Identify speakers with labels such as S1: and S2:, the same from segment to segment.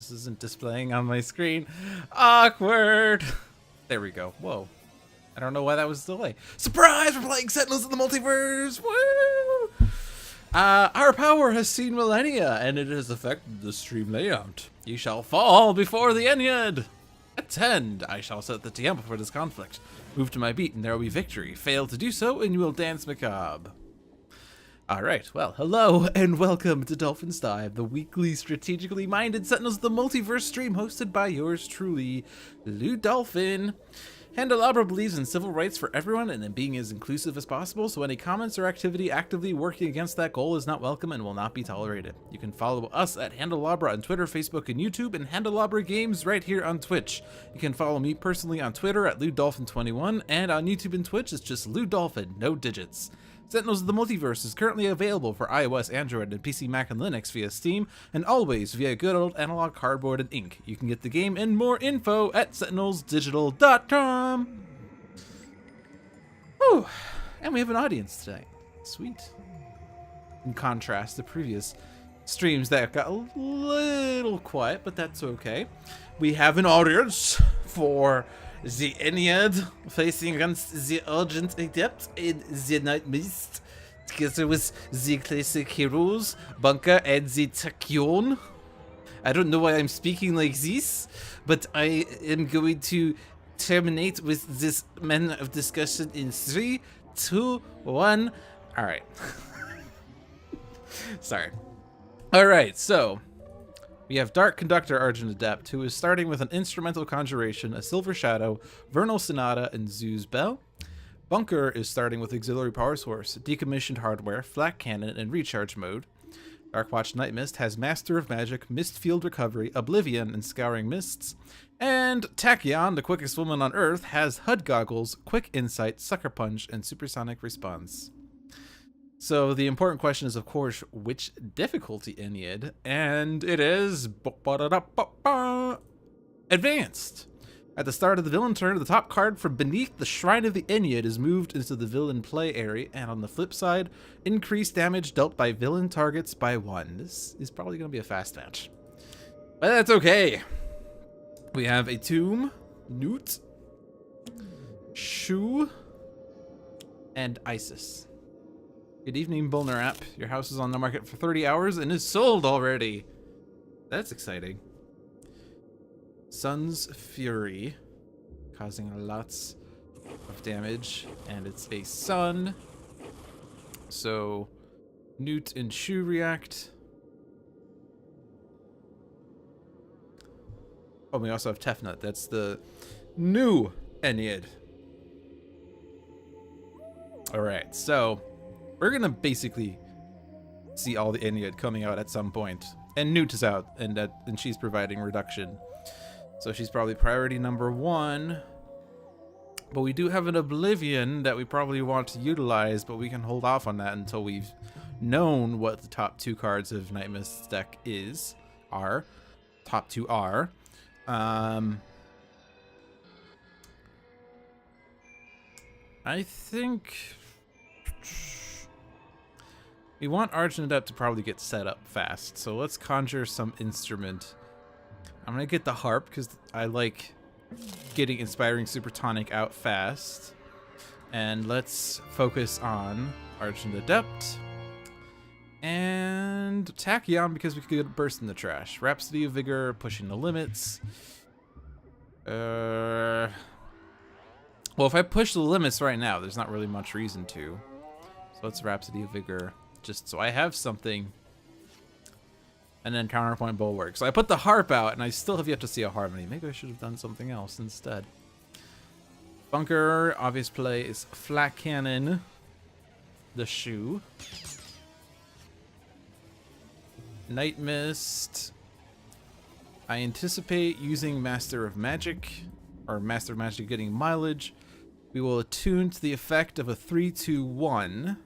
S1: This isn't displaying on my screen. Awkward. There we go. Whoa. I don't know why that was a delay. Surprise! We're playing Sentinels in the Multiverse! Woo! Our power has seen millennia, and it has affected the stream layout. Ye shall fall before the Ennead. Attend! I shall set the tempo for this conflict. Move to my beat, and there will be victory. Fail to do so, and you will dance macabre. Alright, well, hello, and welcome to Dolphin's Dive, the weekly strategically minded Sentinels of the Multiverse stream hosted by yours truly, Dolphin. Handelabra believes in civil rights for everyone and in being as inclusive as possible, so any comments or activity actively working against that goal is not welcome and will not be tolerated. You can follow us at Handelabra on Twitter, Facebook, and YouTube, and Handelabra Games right here on Twitch. You can follow me personally on Twitter at LewDolphin21, and on YouTube and Twitch it's just LewDolphin, no digits. Sentinels of the Multiverse is currently available for iOS, Android, and PC, Mac, and Linux via Steam, and always via good old analog cardboard and ink. You can get the game and more info at sentinelsdigital.com. Oh, and we have an audience today. Sweet. In contrast to previous streams that got a little quiet, but that's okay. We have an audience for the Ennead facing against the Argent Adept and the Nightmist, together with the classic heroes, Bunker and the Tachyon. I don't know why I'm speaking like this, but I am going to terminate with this man of discussion in 3, 2, 1. Alright. Sorry. Alright, so we have Dark Conductor Argent Adept, who is starting with an Instrumental Conjuration, a Silver Shadow, Vernal Sonata, and Zeus Bell. Bunker is starting with Auxiliary Power Source, Decommissioned Hardware, Flak Cannon, and Recharge Mode. Darkwatch Nightmist has Master of Magic, Mist Field Recovery, Oblivion, and Scouring Mists. And Tachyon, the quickest woman on Earth, has HUD Goggles, Quick Insight, Sucker Punch, and Supersonic Response. So the important question is, of course, which difficulty Ennead? And it is Advanced. At the start of the villain turn, the top card from beneath the Shrine of the Ennead is moved into the villain play area, and on the flip side, increased damage dealt by villain targets by 1. This is probably going to be a fast match, but that's okay. We have a Tomb, Newt, Shu, and Isis. Good evening, Bullner app. Your house is on the market for 30 hours and is sold already. That's exciting. Sun's Fury, causing lots of damage, and it's a sun. So Newt and Shu react. Oh, we also have Tefnut. That's the new Ennead. Alright, so we're gonna basically see all the Ennead coming out at some point. And Newt is out, and she's providing reduction. So she's probably priority number 1. But we do have an Oblivion that we probably want to utilize, but we can hold off on that until we've known what the top 2 cards of Nightmist's deck are. Top 2 are. I think we want Argent Adept to probably get set up fast, so let's conjure some instrument. I'm gonna get the harp because I like getting Inspiring Supertonic out fast. And let's focus on Argent Adept. And Tachyon because we could get Burst in the Trash. Rhapsody of Vigor, pushing the limits. Well, if I push the limits right now, there's not really much reason to. So let's Rhapsody of Vigor, just so I have something. And then Counterpoint Bulwark. So I put the harp out, and I still have yet to see a harmony. Maybe I should have done something else instead. Bunker, obvious play is Flak Cannon, the Shu. Nightmist. I anticipate using Master of Magic, or Master of Magic getting mileage. We will attune to the effect of a 3-2-1.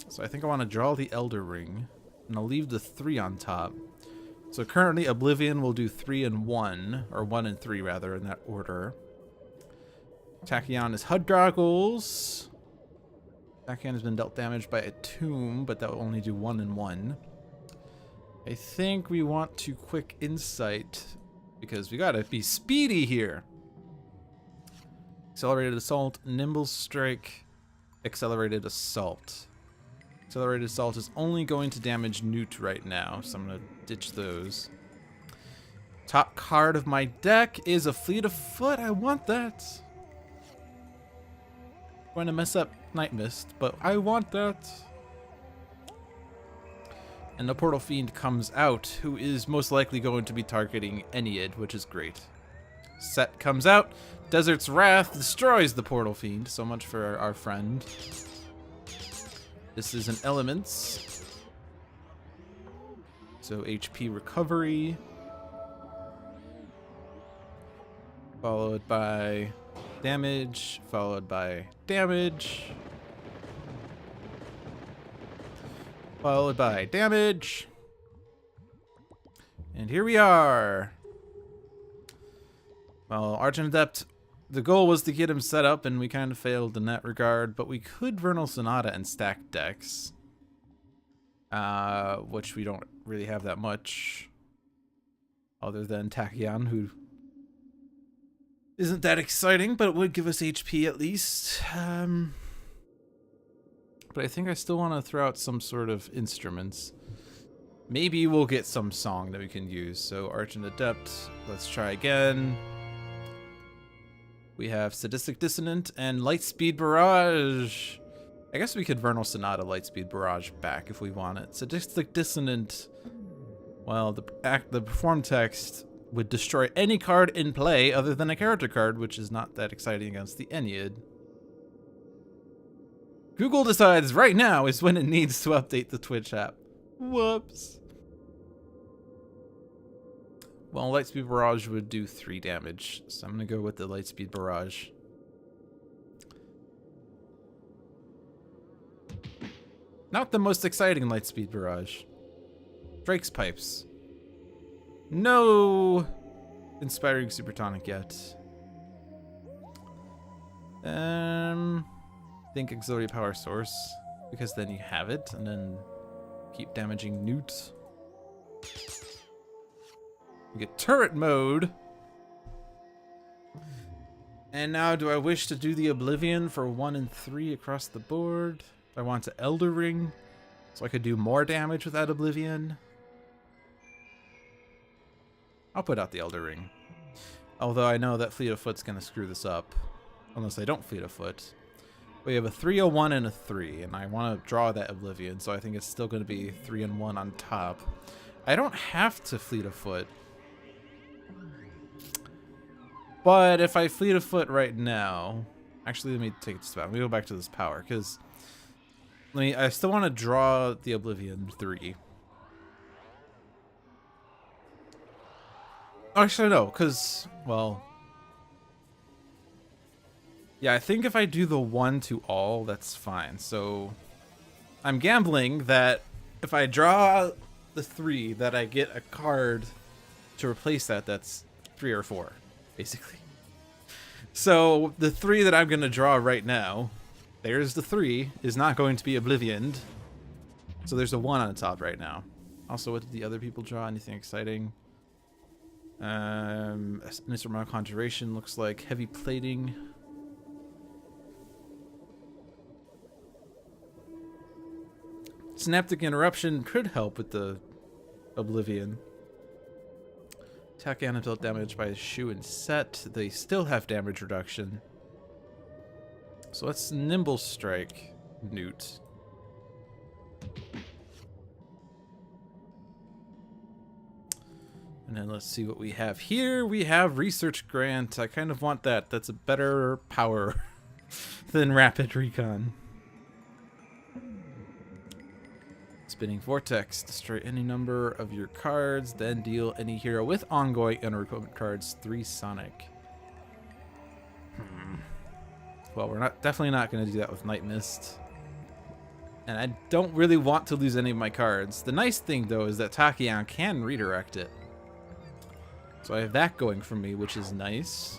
S1: So I think I want to draw the Elder Ring, and I'll leave the 3 on top. So currently Oblivion will do 3 and 1, or 1 and 3 rather, in that order. Tachyon is HUD Goggles. Tachyon has been dealt damage by a Tomb, but that will only do 1 and 1. I think we want to quick insight because we gotta be speedy here. Accelerated assault, nimble strike, accelerated assault. Accelerated assault is only going to damage Newt right now, so I'm gonna ditch those. Top card of my deck is a Fleet of Foot. I want that. Going to mess up Nightmist, but I want that. And the Portal Fiend comes out, who is most likely going to be targeting Ennead, which is great. Set comes out. Desert's Wrath destroys the Portal Fiend. So much for our friend. This is an Elements. So HP recovery. Followed by damage. Followed by damage. Followed by damage. And here we are. Well, Argent Adept, the goal was to get him set up, and we kind of failed in that regard, but we could Vernal Sonata and stack decks. Which we don't really have that much. Other than Tachyon, who isn't that exciting, but it would give us HP at least. But I think I still want to throw out some sort of instruments. Maybe we'll get some song that we can use. So Argent Adept, let's try again. We have Sadistic Dissonant and Lightspeed Barrage. I guess we could Vernal Sonata Lightspeed Barrage back if we want it. Sadistic Dissonant, well, the perform text would destroy any card in play other than a character card, which is not that exciting against the Ennead. Google decides right now is when it needs to update the Twitch app. Whoops. Well, Lightspeed Barrage would do 3 damage, so I'm going to go with the Lightspeed Barrage. Not the most exciting Lightspeed Barrage. Drake's Pipes. No Inspiring Supertonic yet. Think Auxiliary Power Source, because then you have it, and then keep damaging Newt. You get turret mode. And now, do I wish to do the Oblivion for 1 and 3 across the board? I want to Elder Ring, so I could do more damage with that Oblivion. I'll put out the Elder Ring. Although I know that Fleet of Foot's going to screw this up. Unless I don't Fleet of Foot. We have a 3, a 1, and a 3, and I want to draw that Oblivion, so I think it's still going to be 3 and 1 on top. I don't have to Fleet of Foot. But if I Fleet of Foot right now... Actually, let me take this back. Let me go back to this power, because... I still want to draw the Oblivion 3. Actually, no, because... Well... Yeah, I think if I do the 1 to all, that's fine. So I'm gambling that if I draw the 3, that I get a card to replace that that's 3 or 4, basically. So the 3 that I'm going to draw right now, there's the 3, is not going to be Oblivioned. So there's a 1 on the top right now. Also, what did the other people draw? Anything exciting? Instrumental Conjuration looks like Heavy Plating. Synaptic Interruption could help with the Oblivion. Attack and dealt damage by Shoe and Set. They still have damage reduction. So let's Nimble Strike Newt. And then let's see what we have here. We have Research Grant. I kind of want that. That's a better power than Rapid Recon. Spinning Vortex. Destroy any number of your cards, then deal any hero with ongoing and equipment cards 3 Sonic. Well, we're definitely not going to do that with Nightmist. And I don't really want to lose any of my cards. The nice thing, though, is that Tachyon can redirect it. So I have that going for me, which is nice.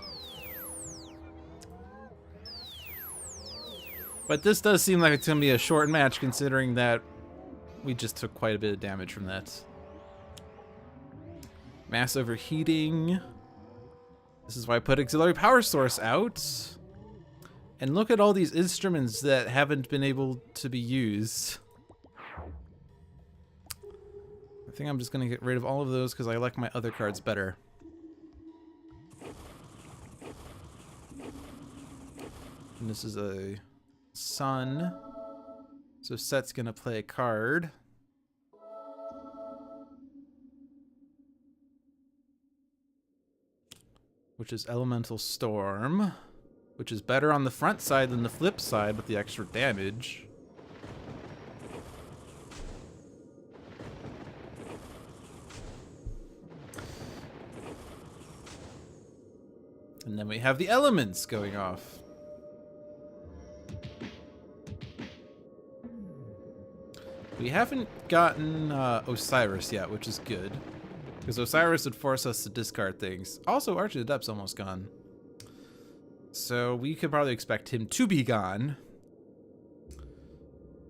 S1: But this does seem like it's going to be a short match, considering that we just took quite a bit of damage from that. Mass overheating. This is why I put auxiliary power source out. And look at all these instruments that haven't been able to be used. I think I'm just going to get rid of all of those because I like my other cards better. And this is a sun. So Set's going to play a card. Which is Elemental Storm. Which is better on the front side than the flip side with the extra damage. And then we have the elements going off. We haven't gotten Osiris yet, which is good. Because Osiris would force us to discard things. Also, Argent Adept's almost gone. So we could probably expect him to be gone.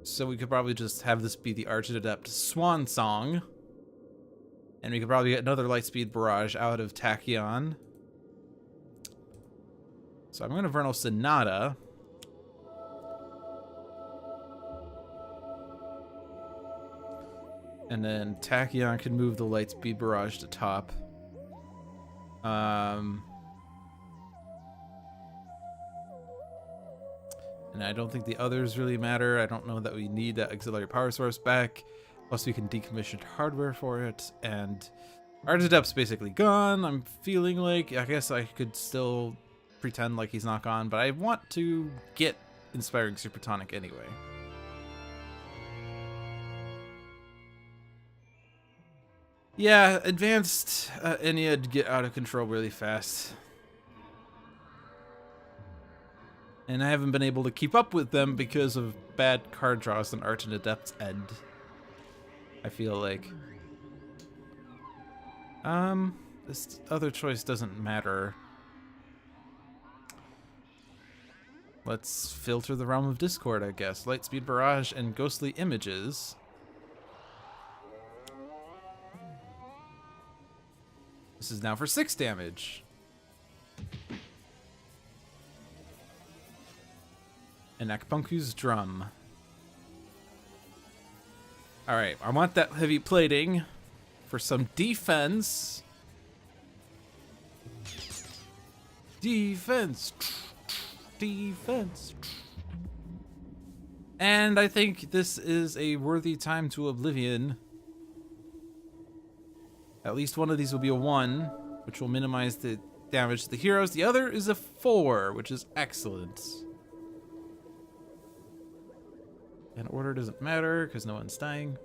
S1: So we could probably just have this be the Argent Adept Swan Song. And we could probably get another Lightspeed Barrage out of Tachyon. So I'm going to Vernal Sonata. And then Tachyon can move the Lightspeed Barrage to top. And I don't think the others really matter. I don't know that we need that auxiliary power source back. Plus we can decommission hardware for it. And Argent Adept's basically gone. I'm feeling like, I guess I could still pretend like he's not gone. But I want to get Inspiring Supertonic anyway. Yeah, advanced Ennead get out of control really fast. And I haven't been able to keep up with them because of bad card draws on Argent Adept's end. I feel like. This other choice doesn't matter. Let's filter the Realm of Discord, I guess. Lightspeed Barrage and Ghostly Images. This is now for 6 damage. And Akpunku's Drum. Alright, I want that heavy plating for some defense. Defense. Defense. And I think this is a worthy time to Oblivion. At least one of these will be a 1, which will minimize the damage to the heroes. The other is a 4, which is excellent. And order doesn't matter because no one's dying.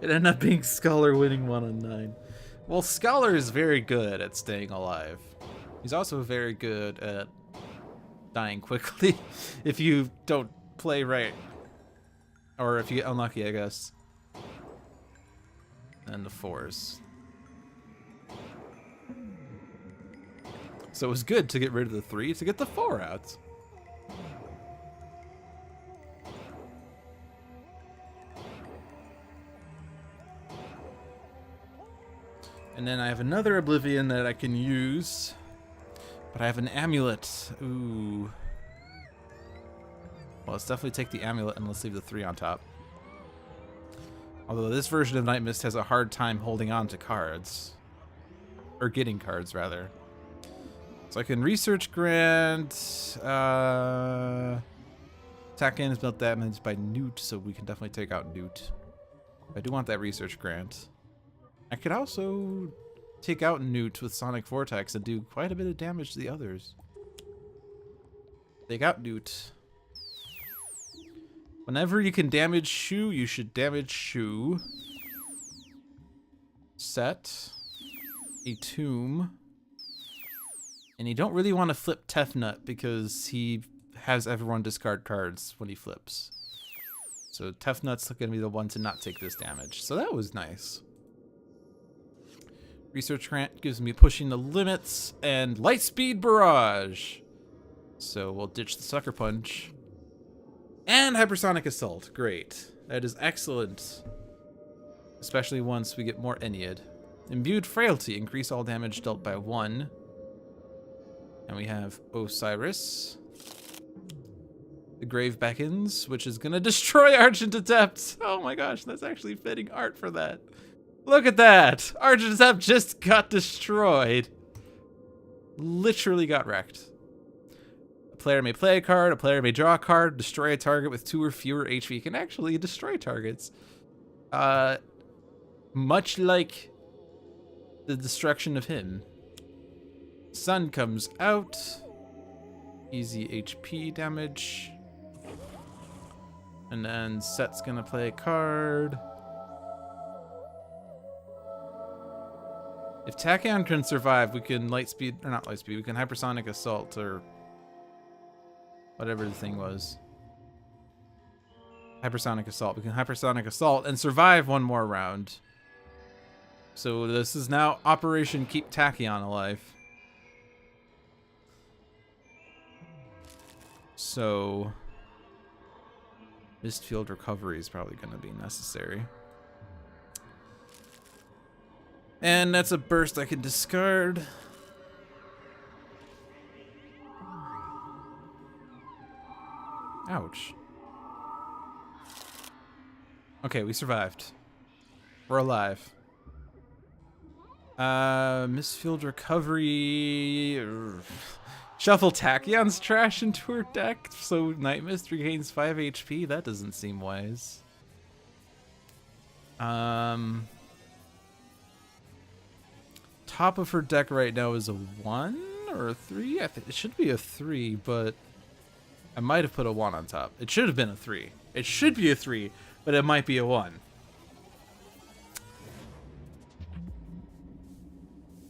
S1: It ended up being Scholar winning 1 on 9. Well, Scholar is very good at staying alive. He's also very good at dying quickly if you don't play right. Or if you get unlucky, I guess. And the 4s. So it was good to get rid of the 3 to get the 4 out. And then I have another Oblivion that I can use. But I have an Amulet. Ooh. Well, let's definitely take the Amulet and let's leave the 3 on top. Although this version of Nightmist has a hard time holding on to cards. Or getting cards, rather. So I can Research Grant. Tachyon is built damage by Newt, so we can definitely take out Newt. I do want that Research Grant. I could also take out Newt with Sonic Vortex and do quite a bit of damage to the others. Take out Newt. Whenever you can damage Shu, you should damage Shu. Set. A Tomb. And you don't really want to flip Tefnut because he has everyone discard cards when he flips. So Tefnut's going to be the one to not take this damage. So that was nice. Research Grant gives me pushing the limits and Lightspeed Barrage. So we'll ditch the Sucker Punch. And Hypersonic Assault. Great. That is excellent. Especially once we get more Ennead. Imbued Frailty. Increase all damage dealt by 1. And we have Osiris. The Grave Beckons, which is going to destroy Argent Adept. Oh my gosh, that's actually fitting art for that. Look at that. Argent Adept just got destroyed. Literally got wrecked. A player may play a card, a player may draw a card, destroy a target with 2 or fewer HP. Can actually destroy targets. Much like the destruction of him. Sun comes out. Easy HP damage. And then Set's gonna play a card. If Tachyon can survive, we can Lightspeed, or not Lightspeed, we can Hypersonic Assault, or whatever the thing was. Hypersonic Assault. We can Hypersonic Assault and survive one more round. So this is now Operation Keep Tachyon Alive. So Mistfield Recovery is probably going to be necessary. And that's a burst I can discard. Ouch. Okay, we survived. We're alive. Mistfield Recovery. Shuffle Tachyon's trash into her deck so Nightmist regains 5 HP. That doesn't seem wise. Top of her deck right now is a 1 or a 3? I think it should be a 3, but I might have put a 1 on top. It should have been a 3. It should be a 3, but it might be a 1.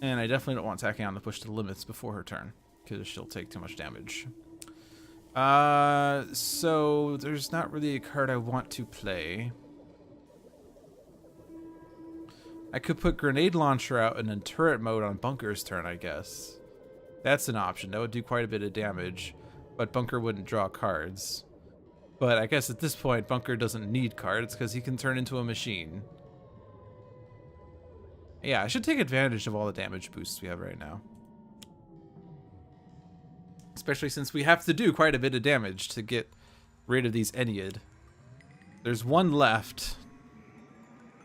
S1: And I definitely don't want Tachyon to push to the limits before her turn, because she'll take too much damage. So there's not really a card I want to play. I could put Grenade Launcher out and then turret mode on Bunker's turn, I guess. That's an option. That would do quite a bit of damage, but Bunker wouldn't draw cards. But I guess at this point, Bunker doesn't need cards because he can turn into a machine. Yeah, I should take advantage of all the damage boosts we have right now. Especially since we have to do quite a bit of damage to get rid of these Ennead. There's one left.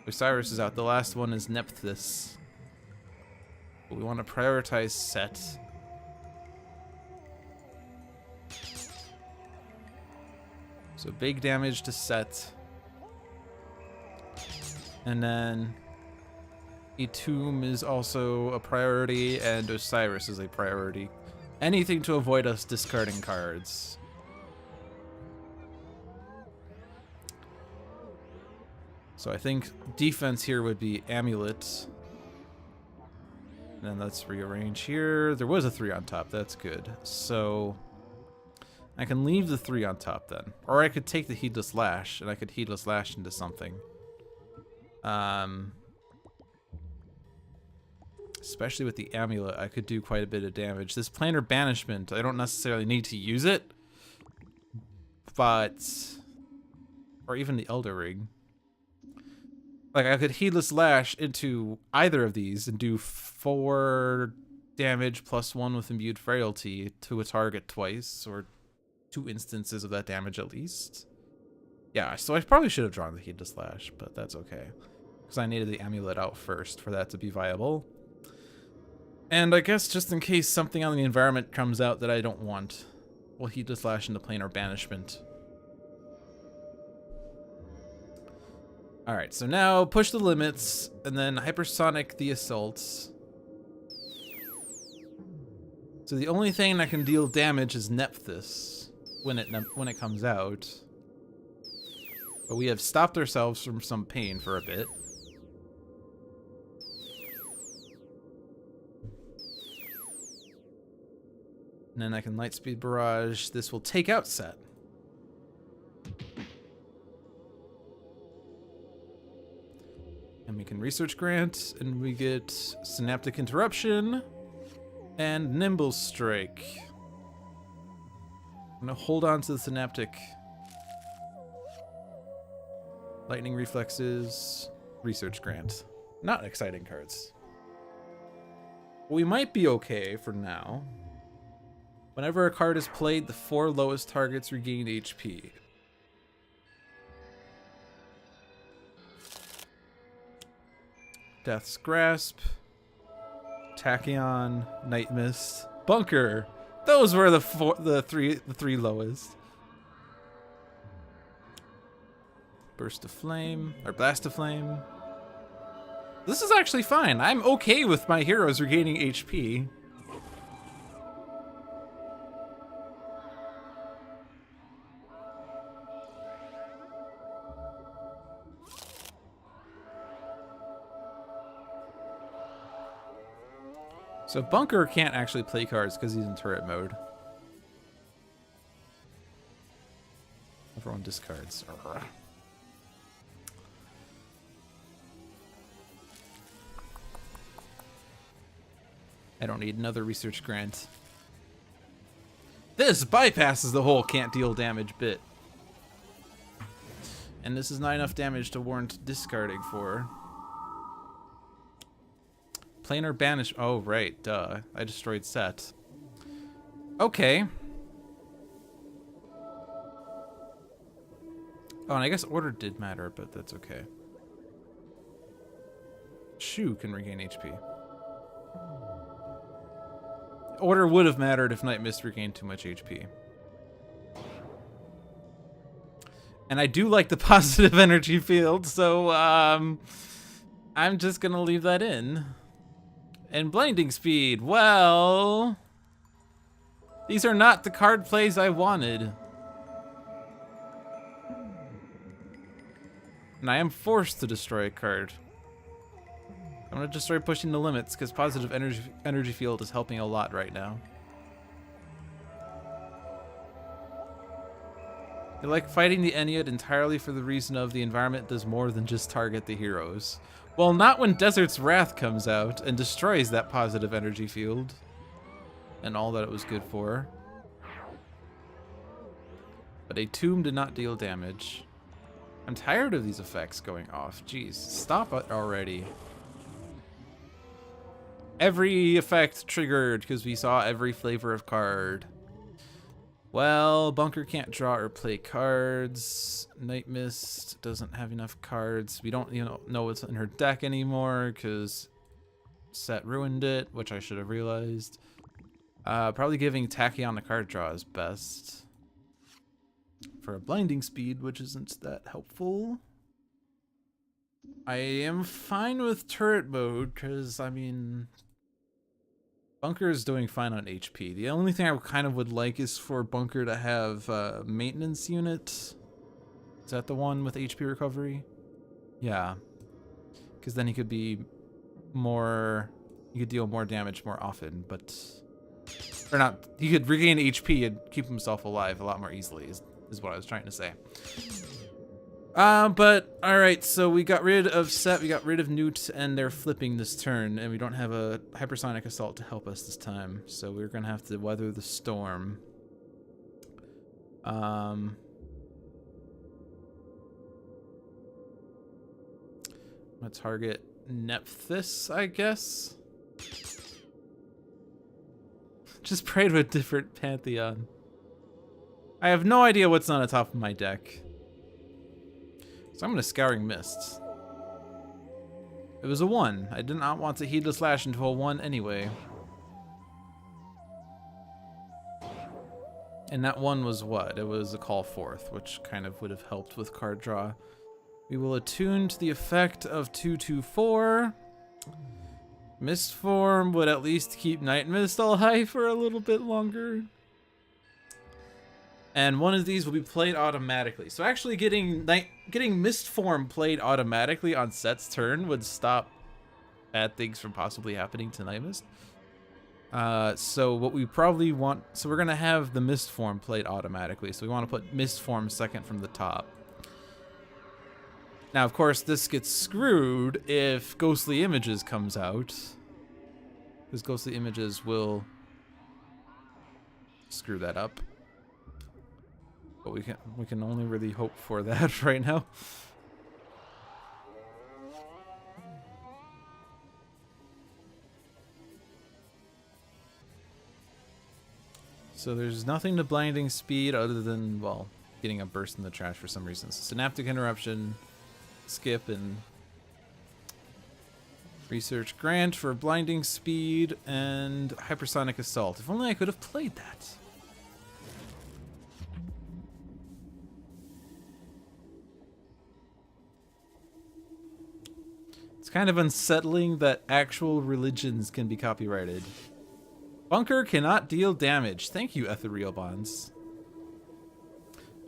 S1: Osiris is out. The last one is Nephthys. But we want to prioritize Set. So big damage to Set. And then Tomb is also a priority, and Osiris is a priority. Anything to avoid us discarding cards. So I think defense here would be Amulet. And then let's rearrange here. There was a 3 on top. That's good. So I can leave the 3 on top then. Or I could take the Heedless Lash, and I could Heedless Lash into something. Especially with the Amulet, I could do quite a bit of damage. This Planar Banishment, I don't necessarily need to use it. But... or even the Elder Ring. Like, I could Heedless Lash into either of these and do 4 damage plus 1 with Imbued Frailty to a target twice, or 2 instances of that damage at least. Yeah, so I probably should have drawn the Heedless Lash, but that's okay. Because I needed the Amulet out first for that to be viable. And I guess just in case something on the environment comes out that I don't want, we'll Heedless Lash into Planar Banishment. Alright, so now push the limits, and then Hypersonic the Assaults. So the only thing that can deal damage is Nephthys when it comes out. But we have stopped ourselves from some pain for a bit. And then I can Lightspeed Barrage. This will take out Set. And we can Research Grant, and we get Synaptic Interruption and Nimble Strike. I'm gonna hold on to the Synaptic Lightning Reflexes, Research Grant. Not exciting cards. We might be okay for now. Whenever a card is played, the 4 lowest targets regain HP. Death's Grasp, Tachyon, Nightmist, Bunker. Those were the three lowest. Burst of Flame, or Blast of Flame. This is actually fine. I'm okay with my heroes regaining HP. So Bunker can't actually play cards because he's in turret mode. Everyone discards. I don't need another research grant. This bypasses the whole can't deal damage bit. And this is not enough damage to warrant discarding for. Planar banish. Oh, right. Duh. I destroyed Set. Okay. Oh, and I guess order did matter, but that's okay. Shu can regain HP. Order would have mattered if Nightmist regained too much HP. And I do like the positive energy field, so I'm just gonna leave that in. And blinding speed, well, these are not the card plays I wanted. And I am forced to destroy a card. I'm gonna destroy pushing the limits because positive energy field is helping a lot right now. I like fighting the Ennead entirely for the reason of the environment does more than just target the heroes. Well, not when Desert's Wrath comes out and destroys that positive energy field and all that it was good for. But a tomb did not deal damage. I'm tired of these effects going off. Jeez, stop it already. Every effect triggered because we saw every flavor of card. Well, Bunker can't draw or play cards. Nightmist doesn't have enough cards. We don't know what's in her deck anymore because Set ruined it, which I should have realized. Probably giving Tachyon a card draw is best. For a blinding speed, which isn't that helpful. I am fine with turret mode because, I mean, Bunker is doing fine on HP. The only thing I kind of would like is for Bunker to have a maintenance unit. Is that the one with HP recovery? Yeah. Because then he could be more... He could deal more damage more often, but... Or not. He could regain HP and keep himself alive a lot more easily, is what I was trying to say. But, alright, so we got rid of Set, we got rid of Newt, and they're flipping this turn, and we don't have a Hypersonic Assault to help us this time, so we're gonna have to weather the storm. I'm gonna target Nephthys, I guess? Just pray to a different Pantheon. I have no idea what's on the top of my deck. So I'm going to Scouring Mists. It was a 1. I did not want to Heedless Slash into a 1 anyway. And that 1 was what? It was a Call Forth, which kind of would have helped with card draw. We will attune to the effect of 2/2/4. Mist Form would at least keep Nightmist alive for a little bit longer. And one of these will be played automatically. So actually getting Mist Form played automatically on Set's turn would stop bad things from possibly happening to Nightmist. So what we probably want... So we're going to have the Mist Form played automatically. So we want to put Mist Form second from the top. Now, of course, this gets screwed if Ghostly Images comes out. Because Ghostly Images will screw that up. But we can only really hope for that right now. So there's nothing to blinding speed other than, well, getting a burst in the trash for some reason. So synaptic interruption, skip, and research grant for blinding speed and hypersonic assault. If only I could have played that. It's kind of unsettling that actual religions can be copyrighted. Bunker cannot deal damage. Thank you, Ethereal Bonds.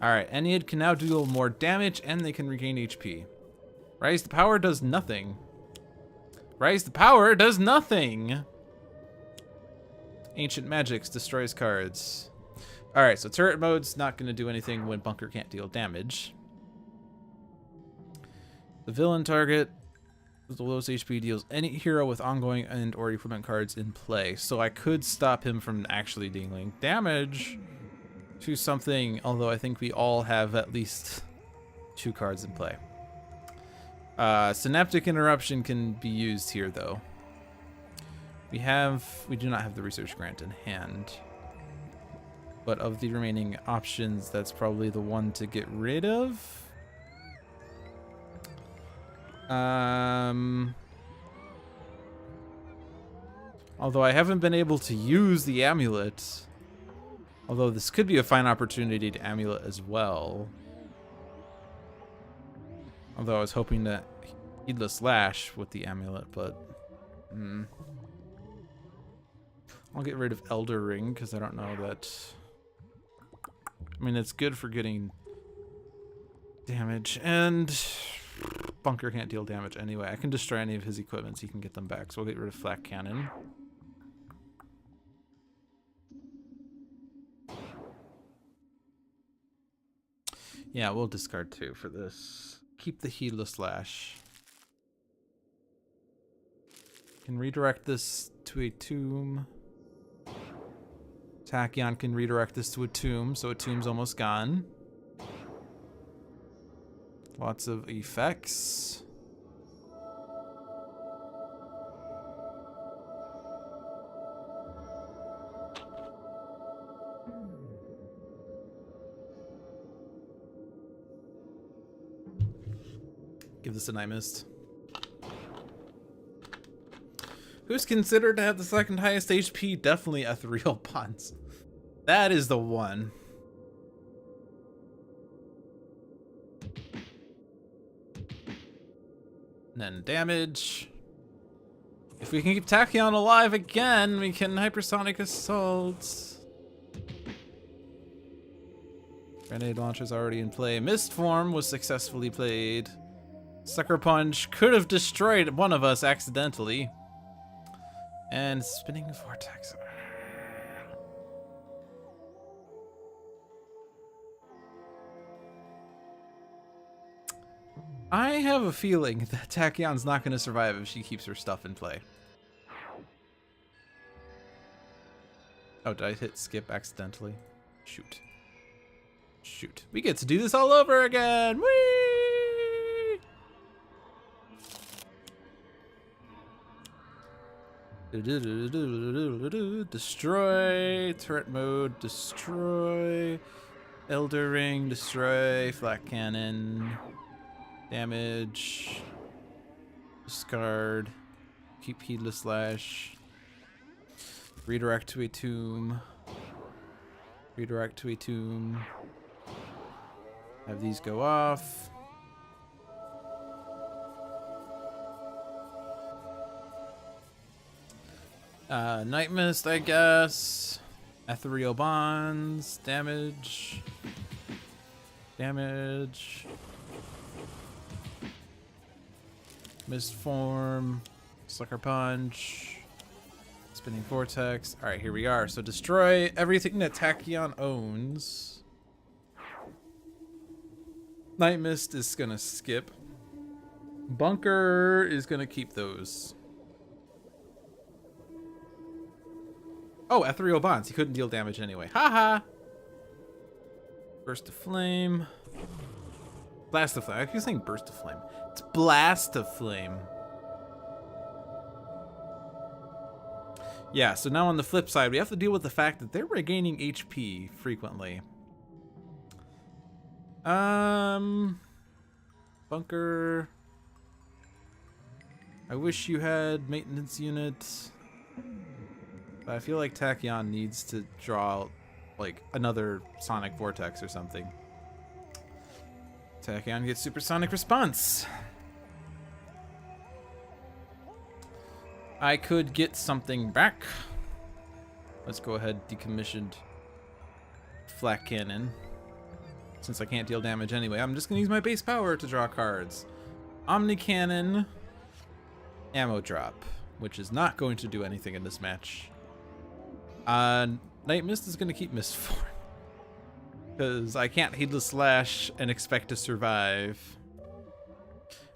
S1: Alright, Ennead can now deal more damage and they can regain HP. Rise the power does nothing. Rise the power does nothing! Ancient Magics destroys cards. Alright, so turret mode's not going to do anything when Bunker can't deal damage. The villain target with the lowest HP deals any hero with ongoing and or equipment cards in play. So I could stop him from actually dealing damage to something, although I think we all have at least 2 cards in play. Synaptic Interruption can be used here, though. We do not have the research grant in hand. But of the remaining options, that's probably the one to get rid of. Although I haven't been able to use the amulet. Although this could be a fine opportunity to amulet as well. Although I was hoping to Heedless Lash with the amulet, but I'll get rid of Elder Ring because I don't know that. I mean, it's good for getting damage, and Bunker can't deal damage anyway. I can destroy any of his equipment so he can get them back. So we'll get rid of Flak Cannon. Yeah, we'll discard 2 for this. Keep the Heedless Lash. Can redirect this to a tomb. Tachyon can redirect this to a tomb, so a tomb's almost gone. Lots of effects. Give this a Nightmist. Who's considered to have the second highest HP? Definitely Ethereal Bonds. That is the one. And then damage. If we can keep Tachyon alive again, we can Hypersonic Assault. Grenade launcher's already in play. Mist Form was successfully played. Sucker Punch could have destroyed one of us accidentally. And Spinning Vortex. I have a feeling that Tachyon's not going to survive if she keeps her stuff in play. Oh, did I hit skip accidentally? Shoot. Shoot. We get to do this all over again! Whee! Destroy. Turret mode. Destroy. Elder Ring. Destroy. Flak Cannon. Damage. Discard. Keep Heedless Lash. Redirect to a tomb. Redirect to a tomb. Have these go off. Nightmist, I guess. Ethereal Bonds. Damage. Damage. Mist Form. Sucker Punch. Spinning Vortex. Alright, here we are. So destroy everything that Tachyon owns. Nightmist is gonna skip. Bunker is gonna keep those. Oh, Ethereal Bonds. He couldn't deal damage anyway. Haha! Burst of Flame. Blast of Flame. I keep saying Burst of Flame. It's Blast of Flame. Yeah, so now on the flip side, we have to deal with the fact that they're regaining HP frequently. Bunker. I wish you had maintenance units. But I feel like Tachyon needs to draw like another sonic vortex or something. Tachyon gets supersonic response. I could get something back. Let's go ahead, decommissioned flak cannon. Since I can't deal damage anyway, I'm just gonna use my base power to draw cards. Omni cannon, ammo drop, which is not going to do anything in this match. Nightmist is gonna keep Mist form because I can't heedless slash and expect to survive.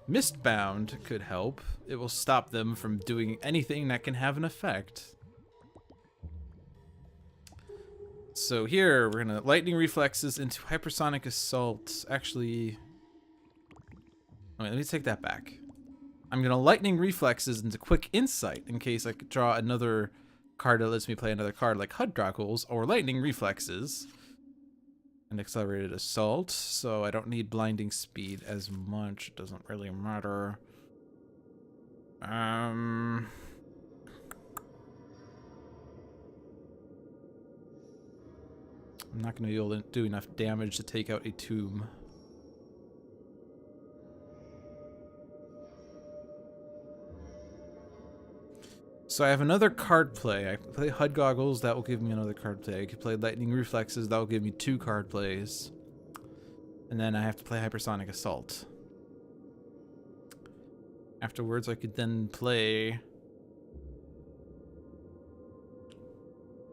S1: Mistbound could help. It will stop them from doing anything that can have an effect. So here, we're gonna lightning reflexes into hypersonic assault. Actually, wait, let me take that back. I'm gonna lightning reflexes into quick insight in case I could draw another card that lets me play another card like HUD goggles or lightning reflexes. And accelerated assault, so I don't need blinding speed as much. It doesn't really matter. I'm not going to be able to do enough damage to take out a tomb. So I have another card play. I can play HUD goggles, that will give me another card play. I could play lightning reflexes, that will give me 2 card plays. And then I have to play hypersonic assault. Afterwards, I could then play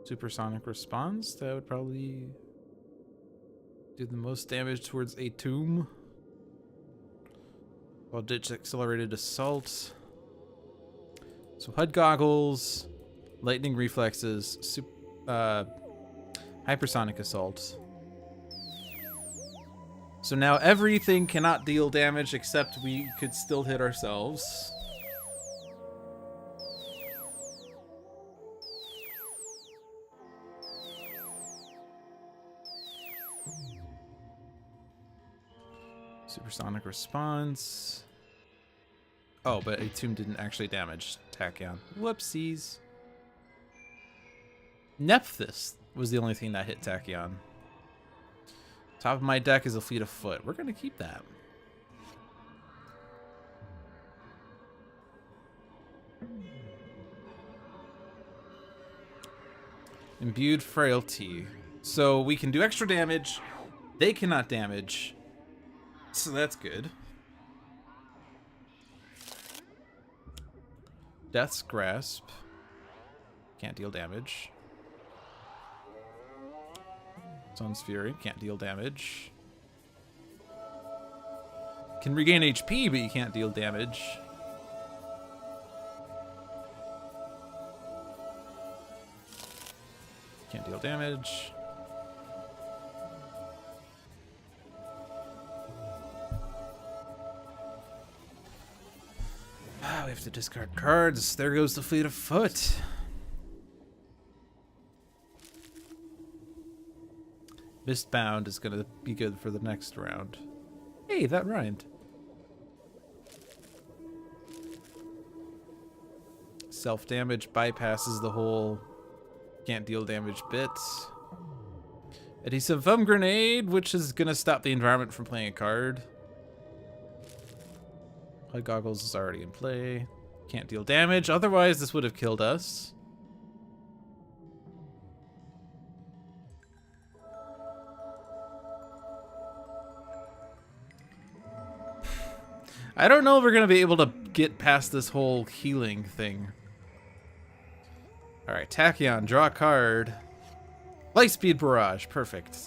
S1: supersonic response. That would probably do the most damage towards a tomb. I'll ditch accelerated assault. So HUD goggles, lightning reflexes, hypersonic assault. So now everything cannot deal damage except we could still hit ourselves. Supersonic response. Oh, but a tomb didn't actually damage Tachyon. Whoopsies. Nephthys was the only thing that hit Tachyon. Top of my deck is a fleet of foot. We're gonna keep that. Imbued frailty. So we can do extra damage. They cannot damage. So that's good. Death's Grasp. Can't deal damage. Sun's Fury. Can't deal damage. Can regain HP, but you can't deal damage. Can't deal damage. We have to discard cards. There goes the fleet of foot. Mistbound is going to be good for the next round. Hey, that rhymed. Self-damage bypasses the whole can't deal damage bit. Adhesive Foam Grenade, which is going to stop the environment from playing a card. HUD goggles is already in play. Can't deal damage. Otherwise, this would have killed us. I don't know if we're going to be able to get past this whole healing thing. Alright, Tachyon, draw a card. Lightspeed Barrage, perfect.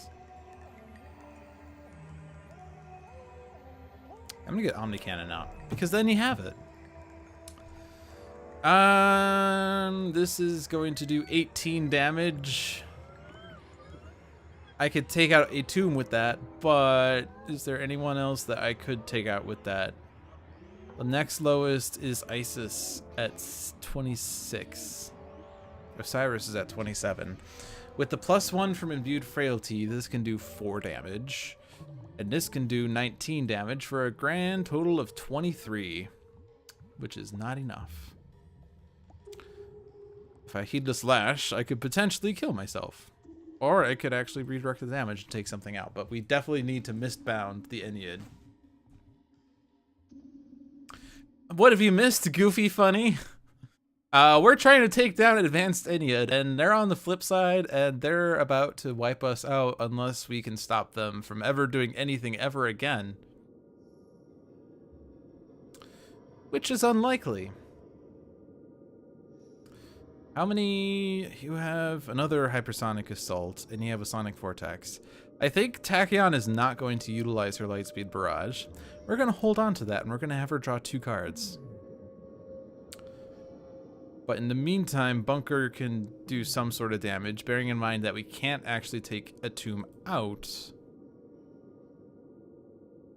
S1: I'm gonna get Omni Cannon out because then you have it. This is going to do 18 damage. I could take out a tomb with that, but is there anyone else that I could take out with that? The next lowest is Isis at 26. Osiris is at 27. With the +1 from Imbued Frailty, this can do 4 damage. And this can do 19 damage for a grand total of 23. Which is not enough. If I Heedless Lash, I could potentially kill myself. Or I could actually redirect the damage and take something out. But we definitely need to Mistbound the Ennead. What have you missed, Goofy Funny? We're trying to take down Advanced Ennead, and they're on the flip side, and they're about to wipe us out unless we can stop them from ever doing anything ever again. Which is unlikely. How many? You have another Hypersonic Assault, and you have a Sonic Vortex. I think Tachyon is not going to utilize her Lightspeed Barrage. We're going to hold on to that, and we're going to have her draw 2 cards. But in the meantime, Bunker can do some sort of damage, bearing in mind that we can't actually take a tomb out.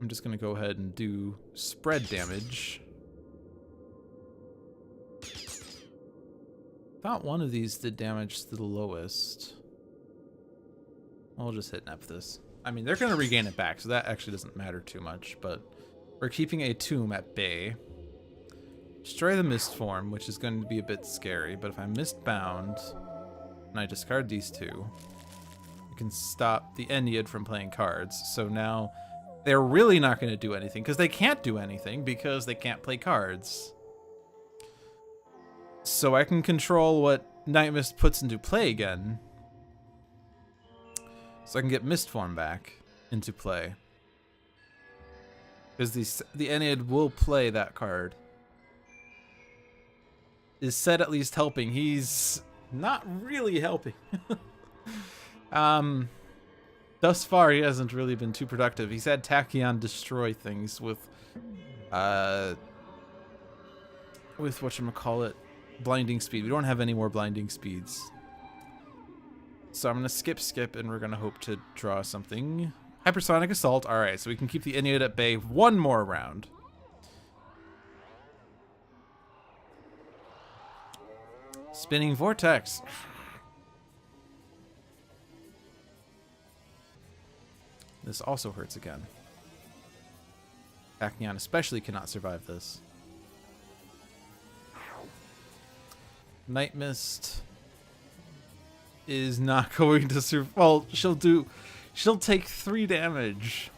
S1: I'm just going to go ahead and do spread damage. Thought one of these did damage to the lowest. I'll just hit Nephthys. I mean, they're going to regain it back, so that actually doesn't matter too much, but we're keeping a tomb at bay. Destroy the Mist form, which is going to be a bit scary, but if I'm Mistbound and I discard these 2, I can stop the Ennead from playing cards. So now they're really not going to do anything, because they can't do anything because they can't play cards. So I can control what Nightmist puts into play again. So I can get Mist form back into play. Because the Ennead will play that card. Is Set at least helping? He's not really helping. Thus far, he hasn't really been too productive. He's had Tachyon destroy things with whatchamacallit, blinding speed. We don't have any more blinding speeds. So I'm going to skip, and we're going to hope to draw something. Hypersonic Assault. All right, so we can keep the Ennead at bay one more round. Spinning Vortex. This also hurts again. Tachyon especially cannot survive this. Nightmist is not going to survive. Well, she'll take 3 damage,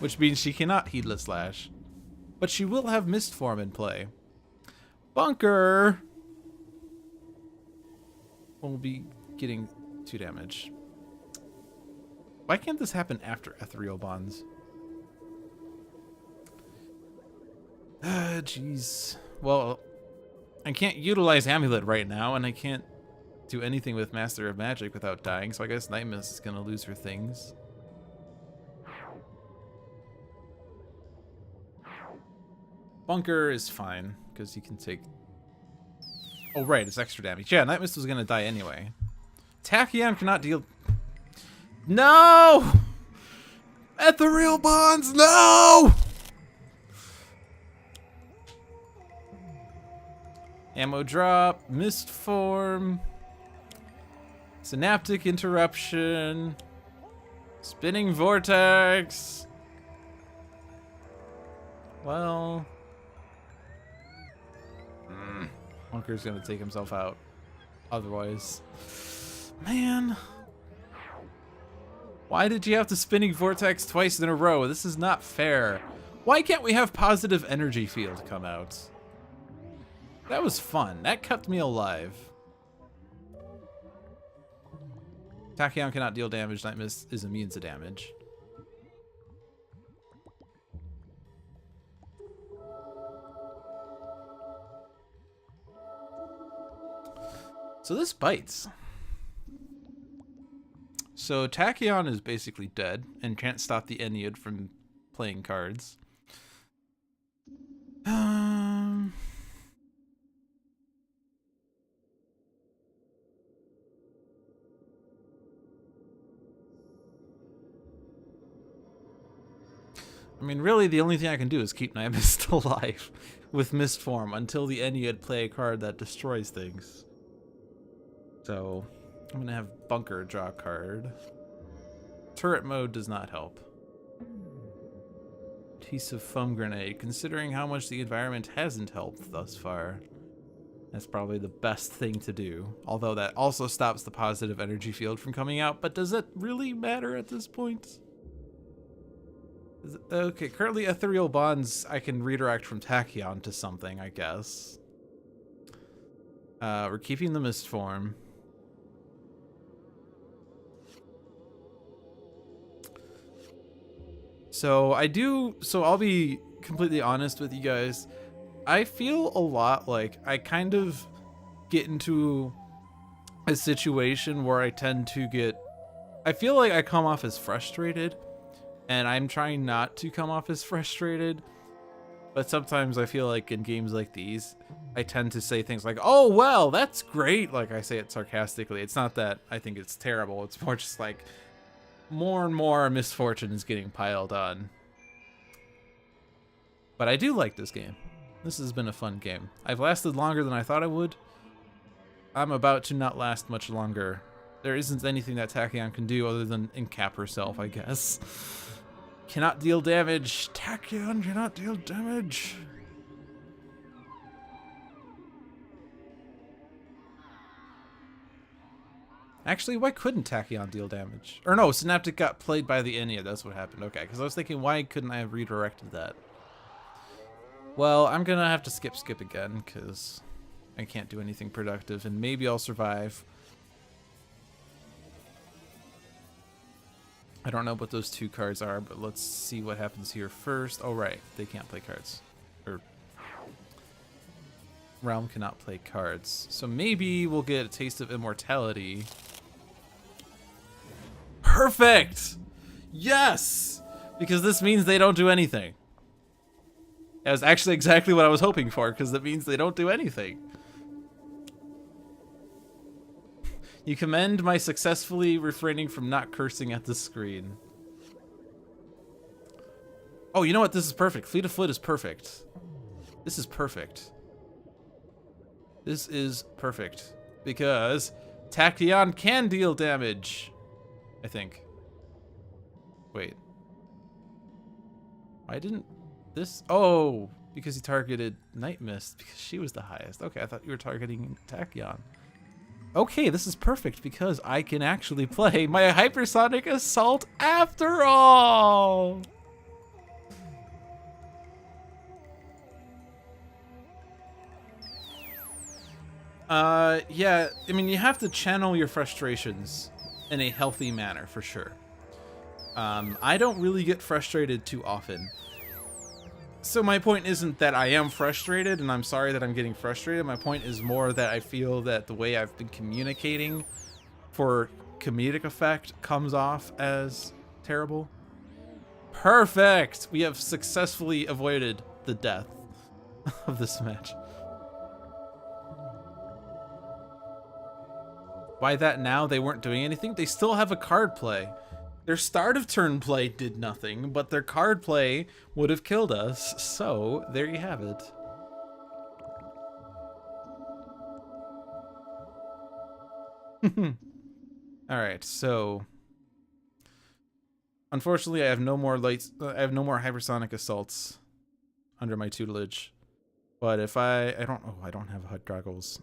S1: which means she cannot Heedless Lash, but she will have Mist form in play. Bunker will be getting 2 damage. Why can't this happen after Ethereal Bonds? Jeez. Well, I can't utilize Amulet right now, and I can't do anything with Master of Magic without dying, so I guess Nightmist is going to lose her things. Bunker is fine, because he can take... Oh, right, it's extra damage. Yeah, Nightmist was going to die anyway. Tachyon cannot deal... No! Ethereal Bonds, no! Ammo drop, Mist form, Synaptic Interruption, Spinning Vortex. Well... Bunker's gonna take himself out. Otherwise... Man... Why did you have to Spinning Vortex twice in a row? This is not fair. Why can't we have Positive Energy Field come out? That was fun. That kept me alive. Tachyon cannot deal damage. Nightmist is immune to damage. So this bites. So Tachyon is basically dead and can't stop the Ennead from playing cards. I mean, really, the only thing I can do is keep Nightmist alive with Mist form until the Ennead play a card that destroys things. So I'm gonna have Bunker draw a card. Turret mode does not help. Adhesive foam grenade. Considering how much the environment hasn't helped thus far, that's probably the best thing to do. Although that also stops the positive energy field from coming out. But does it really matter at this point? Okay, currently ethereal bonds I can redirect from Tachyon to something, I guess. We're keeping the mist form. So I'll be completely honest with you guys. I feel a lot like I kind of get into a situation where I tend to I feel like I come off as frustrated, and I'm trying not to come off as frustrated. But sometimes I feel like in games like these, I tend to say things like, oh, well, that's great. Like I say it sarcastically. It's not that I think it's terrible. It's more just like more and more misfortune is getting piled on. But I do like this game. This has been a fun game. I've lasted longer than I thought I would. I'm about to not last much longer. There isn't anything that Tachyon can do other than encap herself, I guess. Cannot deal damage. Tachyon cannot deal damage. Actually, why couldn't Tachyon deal damage? Or no, Synaptic got played by the Ennead. That's what happened. Okay, because I was thinking, why couldn't I have redirected that? Well, I'm going to have to skip again, because I can't do anything productive, and maybe I'll survive. I don't know what those two cards are, but let's see what happens here first. Oh, right. They can't play cards. Or Realm cannot play cards. So maybe we'll get a taste of immortality. Perfect! Yes! Because this means they don't do anything. That was actually exactly what I was hoping for, because that means they don't do anything. You commend my successfully refraining from not cursing at the screen. Oh, you know what? This is perfect. Fleet of Foot is perfect. This is perfect. This is perfect. Because Tachyon can deal damage. I think. Wait. Why didn't this? Oh, because he targeted Nightmist because she was the highest. Okay, I thought you were targeting Tachyon. Okay, this is perfect because I can actually play my Hypersonic Assault after all. Yeah, I mean, you have to channel your frustrations in a healthy manner for sure. I don't really get frustrated too often. So my point isn't that I am frustrated and I'm sorry that I'm getting frustrated. My point is more that I feel that the way I've been communicating for comedic effect comes off as terrible. Perfect! We have successfully avoided the death of this match. Why that now? They weren't doing anything? They still have a card play. Their start of turn play did nothing, but their card play would have killed us. So, there you have it. Alright, so... Unfortunately, I have no more hypersonic assaults under my tutelage. But if I don't have HUD goggles.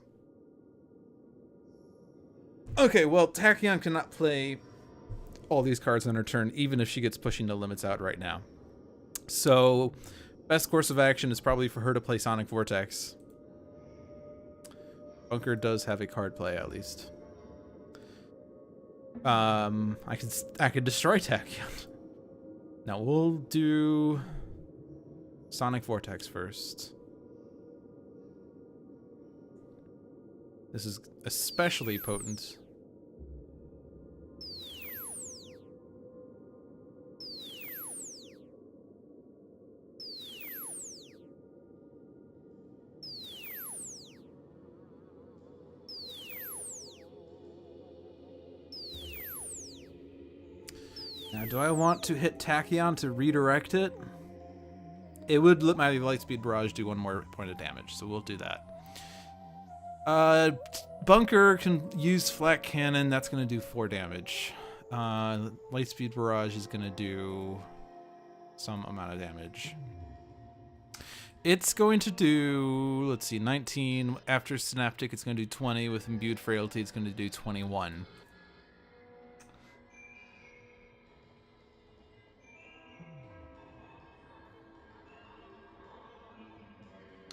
S1: Okay, well, Tachyon cannot play all these cards on her turn, even if she gets pushing the limits out right now. So, best course of action is probably for her to play Sonic Vortex. Bunker does have a card play, at least. I could destroy Tachyon. Now we'll do Sonic Vortex first. This is especially potent. Now, do I want to hit Tachyon to redirect it? It would let my Lightspeed Barrage do one more point of damage, so we'll do that. Bunker can use Flak Cannon. That's going to do 4 damage. Lightspeed Barrage is going to do some amount of damage. It's going to do, let's see, 19. After Synaptic, it's going to do 20. With Imbued Frailty, it's going to do 21.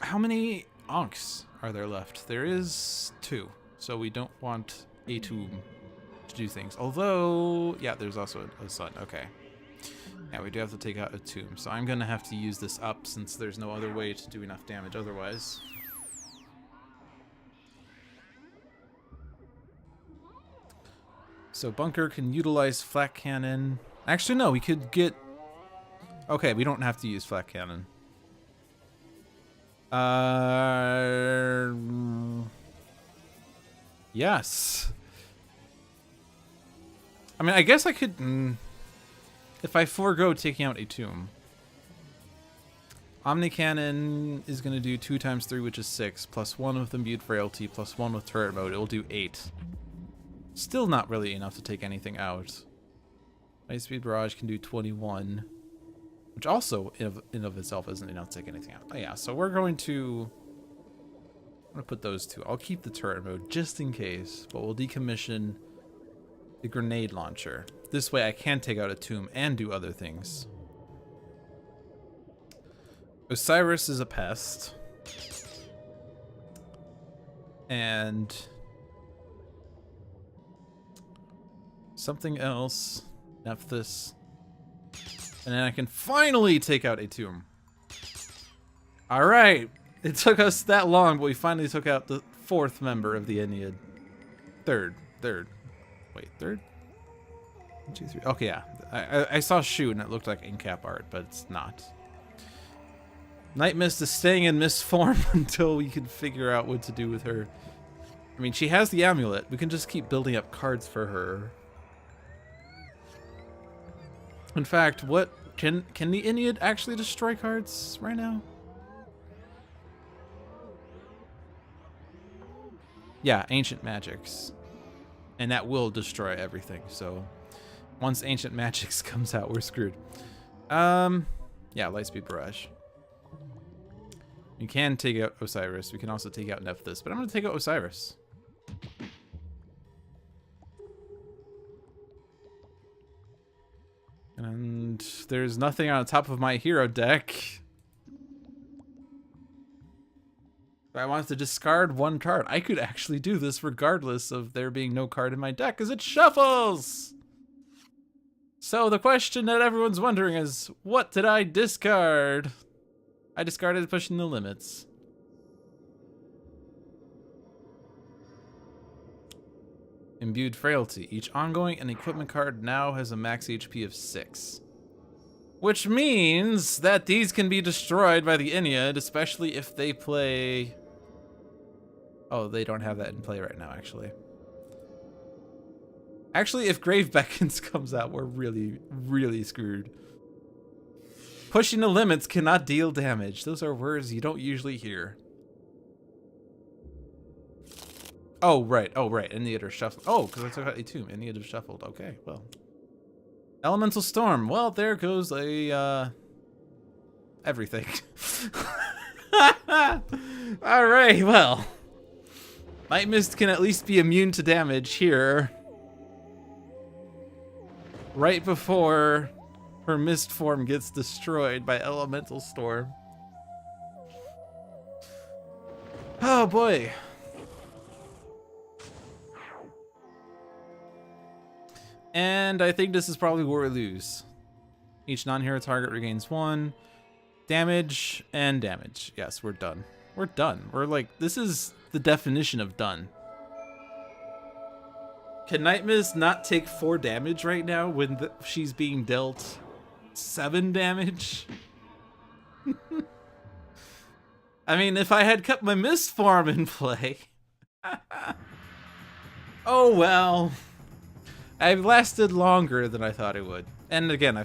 S1: How many Onks are there left? There is 2, so we don't want a tomb to do things. Although, yeah, there's also a sun. Okay. Yeah, we do have to take out a tomb, so I'm gonna have to use this up since there's no other way to do enough damage otherwise. So Bunker can utilize Flak Cannon. Actually, no, we could get... Okay, we don't have to use Flak Cannon. Yes. I mean, I guess I could... if I forego taking out a tomb. Omni Cannon is going to do 2 times 3, which is 6, plus 1 with Imbued Frailty, plus 1 with Turret Mode. It will do 8. Still not really enough to take anything out. Lightspeed Barrage can do 21. Which also, in of itself, isn't enough to take anything out. Oh yeah, so we're going to... I'm going to put those 2. I'll keep the Turret Mode just in case, but we'll decommission the Grenade Launcher. This way I can take out a tomb and do other things. Osiris is a pest. And... something else. Nephthys. And then I can finally take out a tomb. Alright. It took us that long, but we finally took out the 4th member of the Ennead. Third. Wait, 3rd? 1, 2, 3. Okay, yeah. I saw Shu and it looked like in-cap art, but it's not. Nightmist is staying in mist form until we can figure out what to do with her. I mean, she has the amulet. We can just keep building up cards for her. In fact, what can the Ennead actually destroy cards right now? Yeah, Ancient Magics. And that will destroy everything, so once Ancient Magics comes out, we're screwed. Yeah, Lightspeed Barrage. You can take out Osiris. We can also take out Nephthys, but I'm going to take out Osiris. And there's nothing on top of my hero deck. I wanted to discard 1 card. I could actually do this regardless of there being no card in my deck, because it shuffles! So the question that everyone's wondering is, what did I discard? I discarded Pushing the Limits. Imbued Frailty. Each ongoing and equipment card now has a max HP of 6. Which means that these can be destroyed by the Ennead, especially if they play... Oh, they don't have that in play right now, actually. Actually, if Grave Beckons comes out, we're really, really screwed. Pushing the Limits cannot deal damage. Those are words you don't usually hear. Oh, right. Ennead are shuffled. Oh, because I took out a tomb. Ennead have shuffled. Okay, well. Elemental Storm. Well, there goes a, everything. Alright, well. Nightmist can at least be immune to damage here. Right before her mist form gets destroyed by Elemental Storm. Oh, boy. And I think this is probably where we lose. Each non-hero target regains 1 damage and damage. Yes, we're done. We're done. We're like, this is the definition of done. Can Nightmist not take 4 damage right now when she's being dealt 7 damage? I mean, if I had kept my mist form in play. Oh well. I've lasted longer than I thought it would. And again,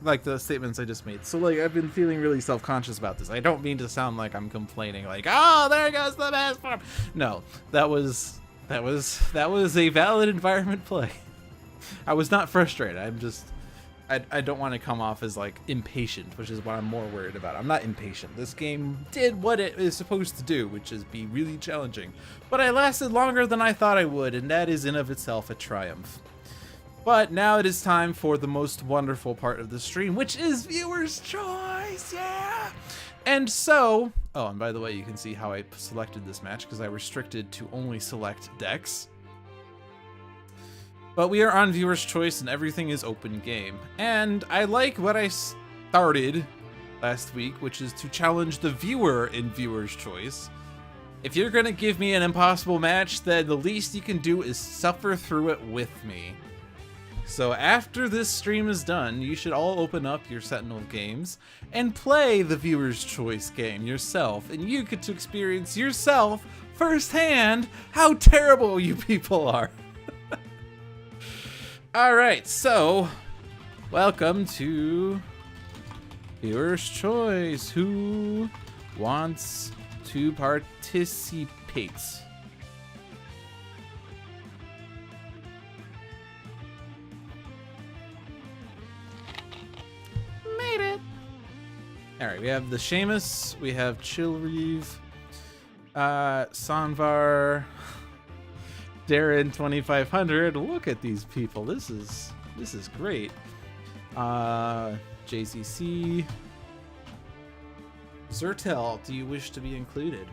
S1: like the statements I just made. So like I've been feeling really self-conscious about this. I don't mean to sound like I'm complaining, like, oh, there goes the best farm. No, that was a valid environment play. I was not frustrated. I don't want to come off as like impatient, which is what I'm more worried about. I'm not impatient. This game did what it is supposed to do, which is be really challenging. But I lasted longer than I thought I would, and that is in of itself a triumph. But now it is time for the most wonderful part of the stream, which is viewer's choice. Yeah. And so, oh, and by the way, you can see how I selected this match because I restricted to only select decks. But we are on viewer's choice and everything is open game. And I like what I started last week, which is to challenge the viewer in viewer's choice. If you're gonna give me an impossible match, then the least you can do is suffer through it with me. So after this stream is done, you should all open up your Sentinel games and play the viewer's choice game yourself, and you get to experience yourself firsthand how terrible you people are. Alright, so welcome to viewer's choice. Who wants to participate? Made it. Alright, we have the Seamus, we have Chillreeve, Sanvar, Darren 2500. Look at these people. This is great. JCC. Zertel, do you wish to be included?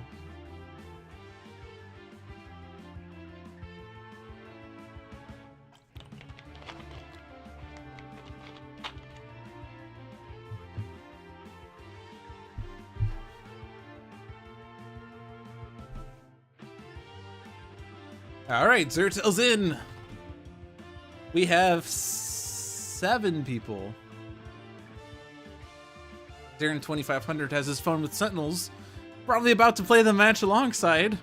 S1: All right, Zertel's in. We have 7 people. Darren 2500 has his phone with Sentinels, probably about to play the match alongside.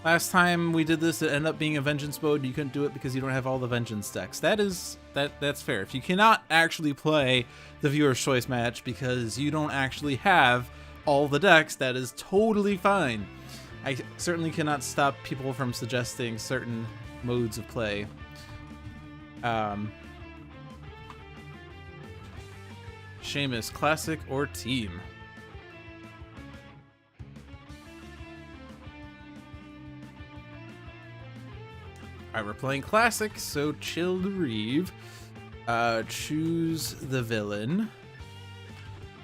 S1: Last time we did this, it ended up being a Vengeance mode. You couldn't do it because you don't have all the Vengeance decks. That's fair. If you cannot actually play the viewer's choice match because you don't actually have all the decks, that is totally fine. I certainly cannot stop people from suggesting certain modes of play. Seamus, classic or team? Alright, we're playing classic, so Chillreeve. Choose the villain.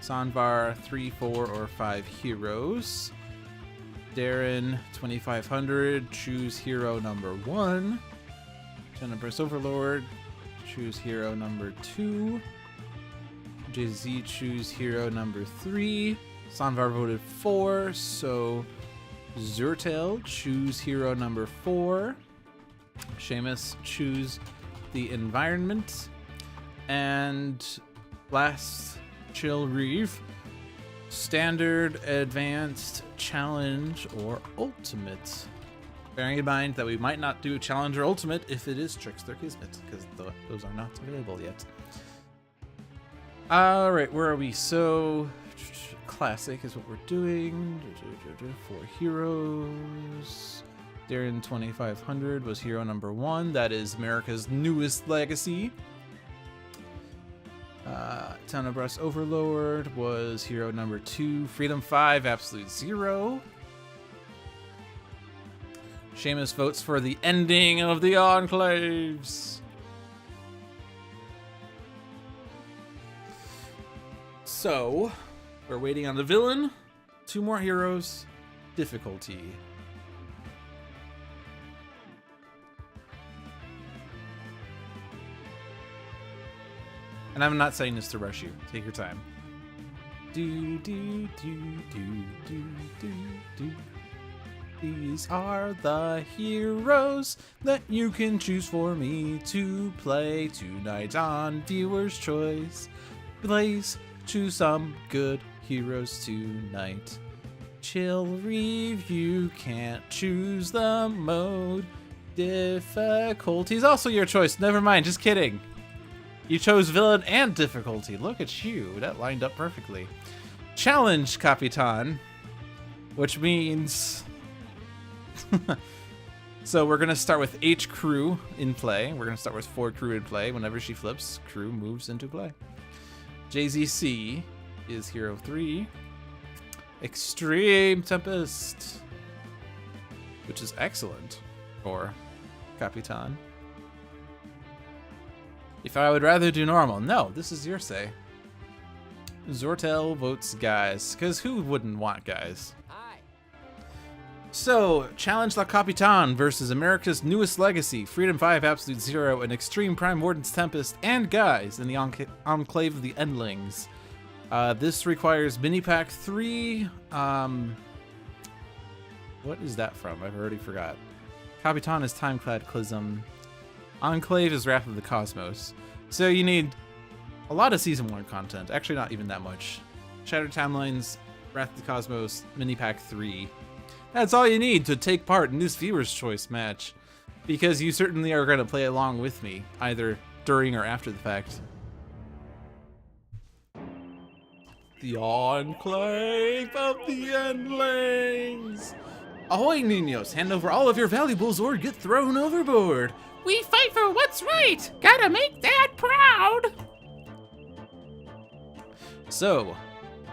S1: Sanvar, 3, 4, or 5 heroes. Darren 2500, choose hero number 1. Tempest Overlord, choose hero number 2. JZ, choose hero number 3. Sanvar voted 4, so Zertel, choose hero number 4. Seamus, choose the environment. And last, Chillreeve, standard, advanced, challenge, or ultimate. Bearing in mind that we might not do challenge or ultimate if it is Trickster Kismet, because those are not available yet. Alright, where are we? So, classic is what we're doing. 4 heroes. Darren 2500 was hero number 1. That is America's newest legacy. Tempest Overlord was hero number 2. Freedom 5, Absolute 0. Seamus votes for the ending of the Enclaves. So, we're waiting on the villain. 2 more heroes. Difficulty. And I'm not saying this to rush you. Take your time. Do, do, do, do, do, do, do. These are the heroes that you can choose for me to play tonight on Viewer's Choice. Please choose some good heroes tonight. Chillreeve, you can't choose the mode. Difficulty is also your choice. Never mind, just kidding. You chose villain and difficulty. Look at you. That lined up perfectly. Challenge, Capitan. Which means... So we're going to start with H crew in play. We're going to start with 4 crew in play. Whenever she flips, crew moves into play. JZC is hero 3. Extreme Tempest. Which is excellent for Capitan. If I would rather do normal. No, this is your say. Zortel votes Guise, because who wouldn't want Guise? Hi. So, challenge La Capitan versus America's newest legacy, Freedom 5 Absolute Zero, and Extreme Prime Wardens Tempest, and Guise in the Enclave of the Endlings. This requires mini pack 3. What is that from? I've already forgot. Capitan is Timeclad Clism. Enclave is Wrath of the Cosmos. So you need a lot of Season 1 content. Actually, not even that much. Shattered Timelines, Wrath of the Cosmos, Mini Pack 3. That's all you need to take part in this Viewer's Choice match. Because you certainly are going to play along with me, either during or after the fact. The Enclave of the Endlings! Ahoy, Ninos! Hand over all of your valuables or get thrown overboard!
S2: We fight for what's right! Gotta make Dad proud!
S1: So,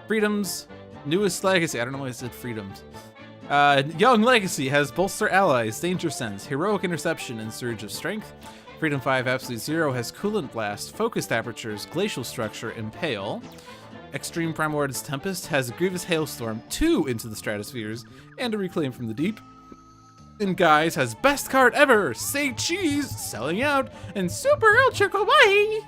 S1: Freedom's newest legacy. I don't know why I said Freedom's. Young Legacy has Bolster Allies, Danger Sense, Heroic Interception, and Surge of Strength. Freedom 5 Absolute Zero has Coolant Blast, Focused Apertures, Glacial Structure, Impale. Extreme Prime Wardens Tempest has Grievous Hailstorm, 2 into the Stratospheres, and a Reclaim from the Deep. And Guise has Best Card Ever, Say Cheese, Selling Out, and Super Ultra Kawaii!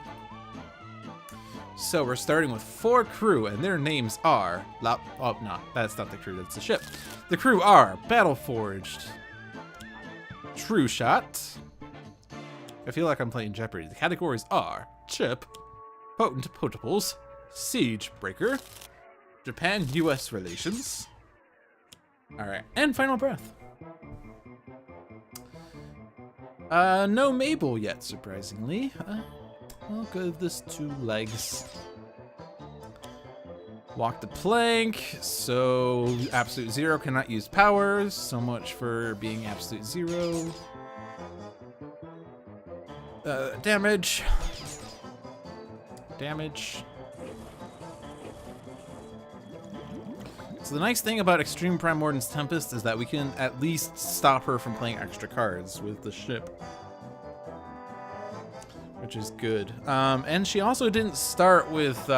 S1: So we're starting with 4 crew, and their names are... Oh, no, that's not the crew, that's the ship. The crew are Battleforged, True Shot. I feel like I'm playing Jeopardy. The categories are Chip, Potent Potables, Siege Breaker, Japan-US Relations. Alright, and Final Breath. No Mabel yet, surprisingly. I'll give this 2 legs. Walk the plank, so Absolute Zero cannot use powers. So much for being Absolute Zero. Damage. So the nice thing about Extreme Prime Warden's Tempest is that we can at least stop her from playing extra cards with the ship. Which is good. And she also didn't start with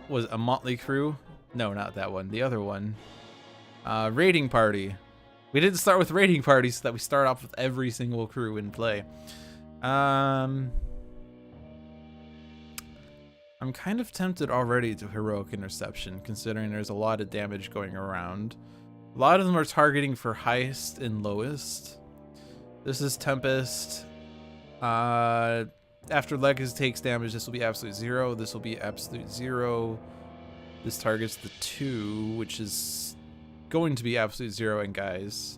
S1: was a Motley Crew? No, not that one. The other one. Raiding Party. We didn't start with Raiding Party, so that we start off with every single crew in play. I'm kind of tempted already to Heroic Interception, considering there's a lot of damage going around. A lot of them are targeting for highest and lowest. This is Tempest. After Legacy takes damage, this will be Absolute Zero. This will be Absolute Zero. This targets the 2, which is going to be Absolute Zero and Guise.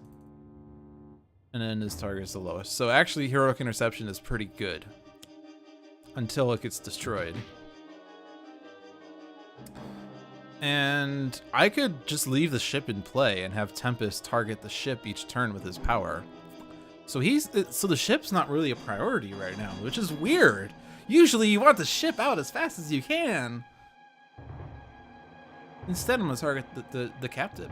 S1: And then this targets the lowest. So actually, Heroic Interception is pretty good. Until it gets destroyed. And I could just leave the ship in play and have Tempest target the ship each turn with his power. So the ship's not really a priority right now, which is weird. Usually you want the ship out as fast as you can. Instead, I'm gonna target the captain.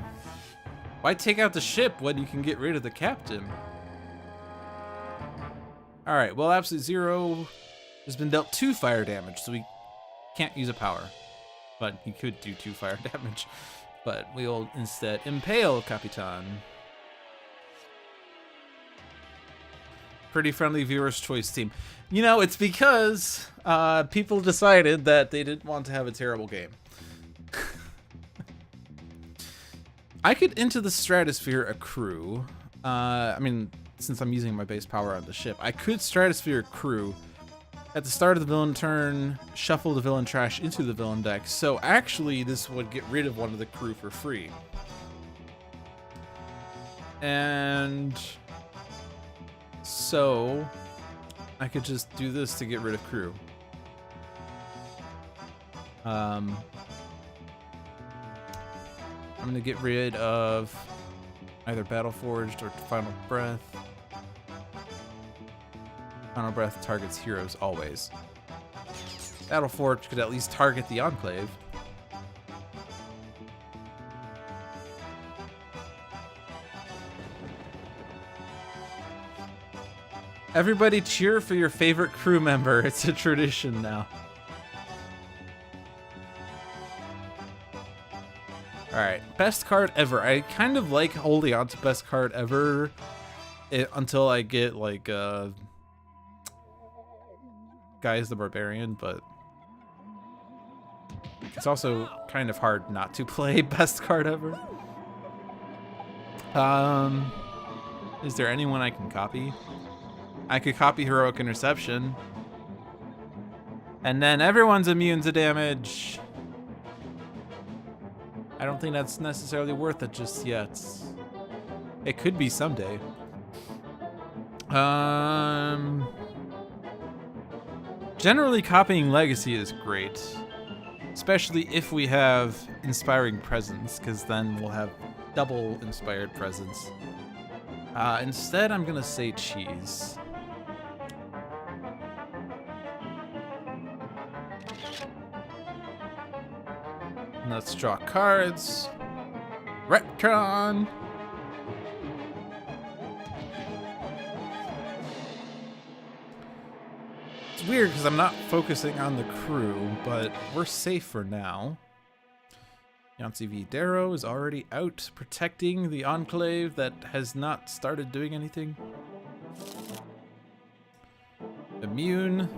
S1: Why take out the ship when you can get rid of the captain? All right, well, Absolute Zero has been dealt 2 fire damage, so we can't use a power. But he could do 2 fire damage. But we'll instead impale Capitan. Pretty friendly Viewer's Choice team. You know, it's because people decided that they didn't want to have a terrible game. I could Into the Stratosphere a crew. I mean, since I'm using my base power on the ship, I could Stratosphere a crew. At the start of the villain turn, shuffle the villain trash into the villain deck. So actually, this would get rid of one of the crew for free. And so I could just do this to get rid of crew. I'm gonna get rid of either Battleforged or Final Breath. Final Breath targets heroes always. Battleforged could at least target the Enclave. Everybody cheer for your favorite crew member. It's a tradition now. Alright, best card ever. I kind of like holding on to best card ever until I get like Guise the Barbarian, but it's also kind of hard not to play best card ever. Is there anyone I can copy? I could copy Heroic Interception. And then everyone's immune to damage. I don't think that's necessarily worth it just yet. It could be someday. Generally copying Legacy is great. Especially if we have Inspiring Presence, because then we'll have double Inspired Presence. Instead, I'm gonna say Cheese. Let's draw cards. Retcon. It's weird because I'm not focusing on the crew, but we're safe for now. Yancy V. Darrow is already out protecting the Enclave that has not started doing anything. Immune.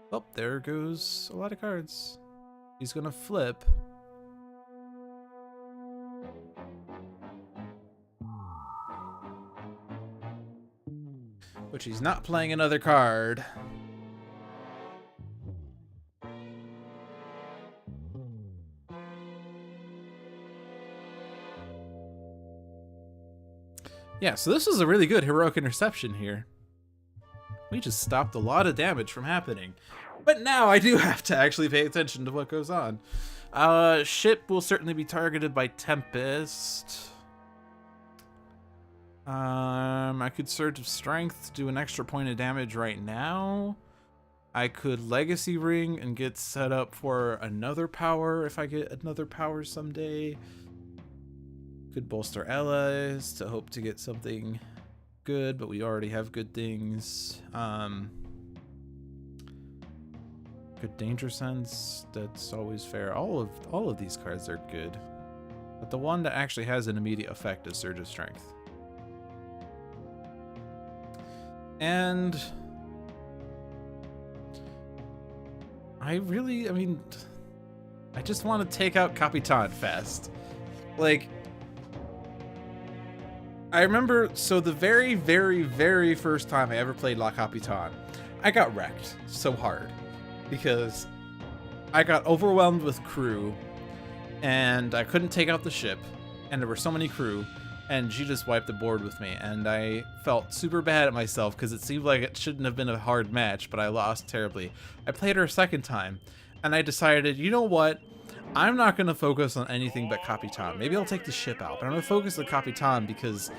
S1: Oh, there goes a lot of cards. He's gonna flip. But she's not playing another card. Yeah, so this was a really good Heroic Interception here. We just stopped a lot of damage from happening. But now I do have to actually pay attention to what goes on. Ship will certainly be targeted by Tempest. I could Surge of Strength to do an extra point of damage right now. I could Legacy Ring and get set up for another power if I get another power someday. Could bolster allies to hope to get something good, but we already have good things. Good Danger Sense, that's always fair. All of these cards are good, but the one that actually has an immediate effect is Surge of Strength. And I just want to take out Capitan fast. Like, I remember, so the very, very, very first time I ever played La Capitan, I got wrecked so hard because I got overwhelmed with crew and I couldn't take out the ship and there were so many crew and she just wiped the board with me and I felt super bad at myself because it seemed like it shouldn't have been a hard match, but I lost terribly. I played her a second time and I decided, you know what? I'm not going to focus on anything but Capitan. Maybe I'll take the ship out, but I'm going to focus on Capitan because,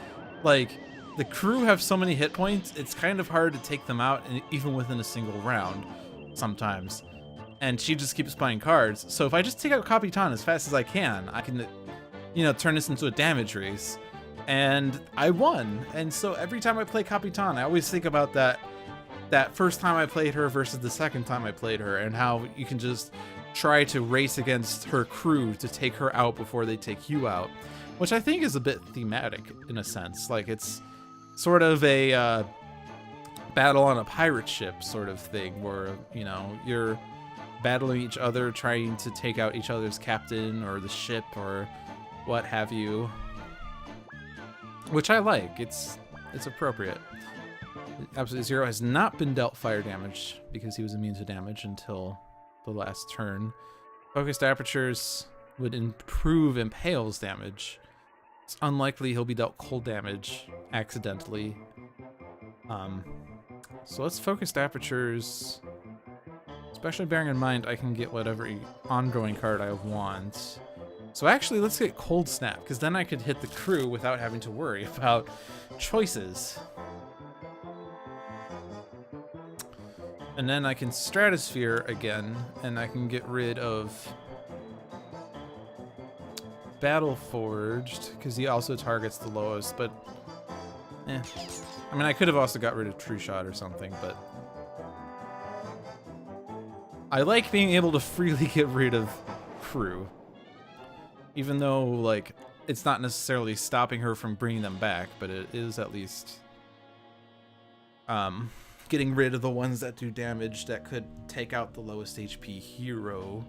S1: like, the crew have so many hit points, it's kind of hard to take them out even within a single round sometimes. And she just keeps playing cards. So if I just take out Capitan as fast as I can, you know, turn this into a damage race. And I won. And so every time I play Capitan, I always think about that first time I played her versus the second time I played her and how you can just try to race against her crew to take her out before they take you out, which I think is a bit thematic in a sense. Like, it's sort of a battle on a pirate ship sort of thing where, you know, you're battling each other, trying to take out each other's captain or the ship or what have you, which I like. It's appropriate. Absolute Zero has not been dealt fire damage because he was immune to damage until the last turn. Focused Apertures would improve Impale's damage. It's unlikely he'll be dealt cold damage accidentally. So let's focus apertures. Especially bearing in mind I can get whatever ongoing card I want. So actually, let's get Cold Snap, because then I could hit the crew without having to worry about choices. And then I can Stratosphere again, and I can get rid of Battle Forged, because he also targets the lowest, but eh. I mean, I could have also got rid of True Shot or something, but I like being able to freely get rid of crew. Even though, like, it's not necessarily stopping her from bringing them back, but it is at least getting rid of the ones that do damage that could take out the lowest HP hero.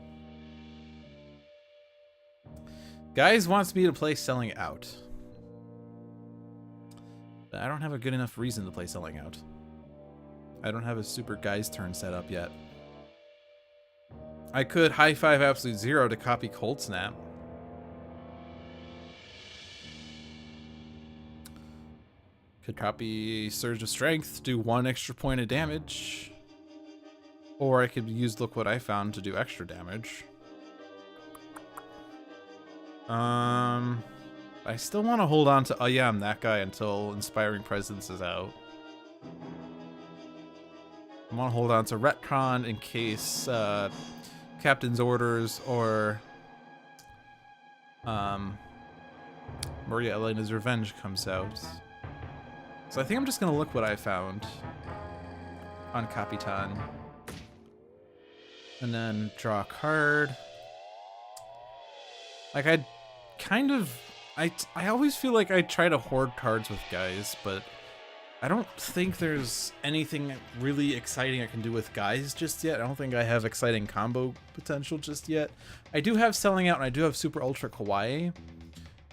S1: Guise wants me to play Selling Out. But I don't have a good enough reason to play Selling Out. I don't have a super Guise turn set up yet. I could High Five Absolute Zero to copy Cold Snap. Could copy Surge of Strength, do 1 extra point of damage. Or I could use Look What I Found to do extra damage. I still want to hold on to I'm that guy until Inspiring Presence is out. I want to hold on to Retcon in case Captain's Orders or Maria Elena's Revenge comes out. So I think I'm just going to Look What I Found on Capitan. And then draw a card. Like, I always feel like I try to hoard cards with Guise, but I don't think there's anything really exciting I can do with Guise just yet. I don't think I have exciting combo potential just yet. I do have Selling Out and I do have Super Ultra Kawaii,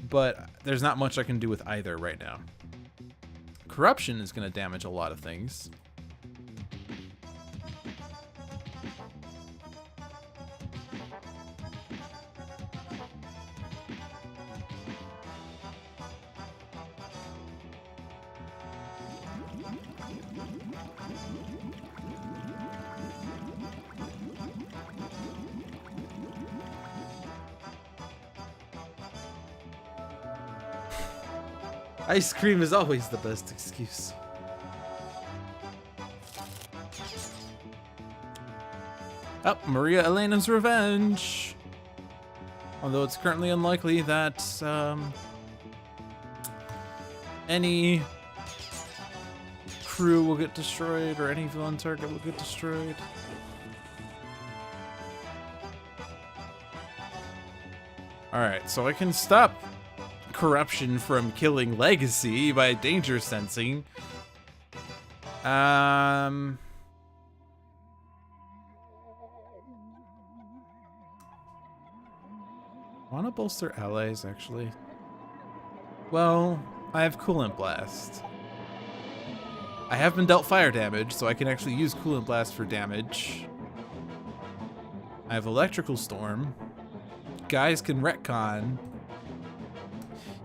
S1: but there's not much I can do with either right now. Corruption is going to damage a lot of things. Ice cream is always the best excuse. Oh, Maria Elena's Revenge. Although it's currently unlikely that any crew will get destroyed or any villain target will get destroyed. Alright, so I can stop Corruption from killing Legacy by danger sensing. Wanna bolster allies, actually. Well, I have Coolant Blast. I have been dealt fire damage, so I can actually use Coolant Blast for damage. I have Electrical Storm. Guys can retcon.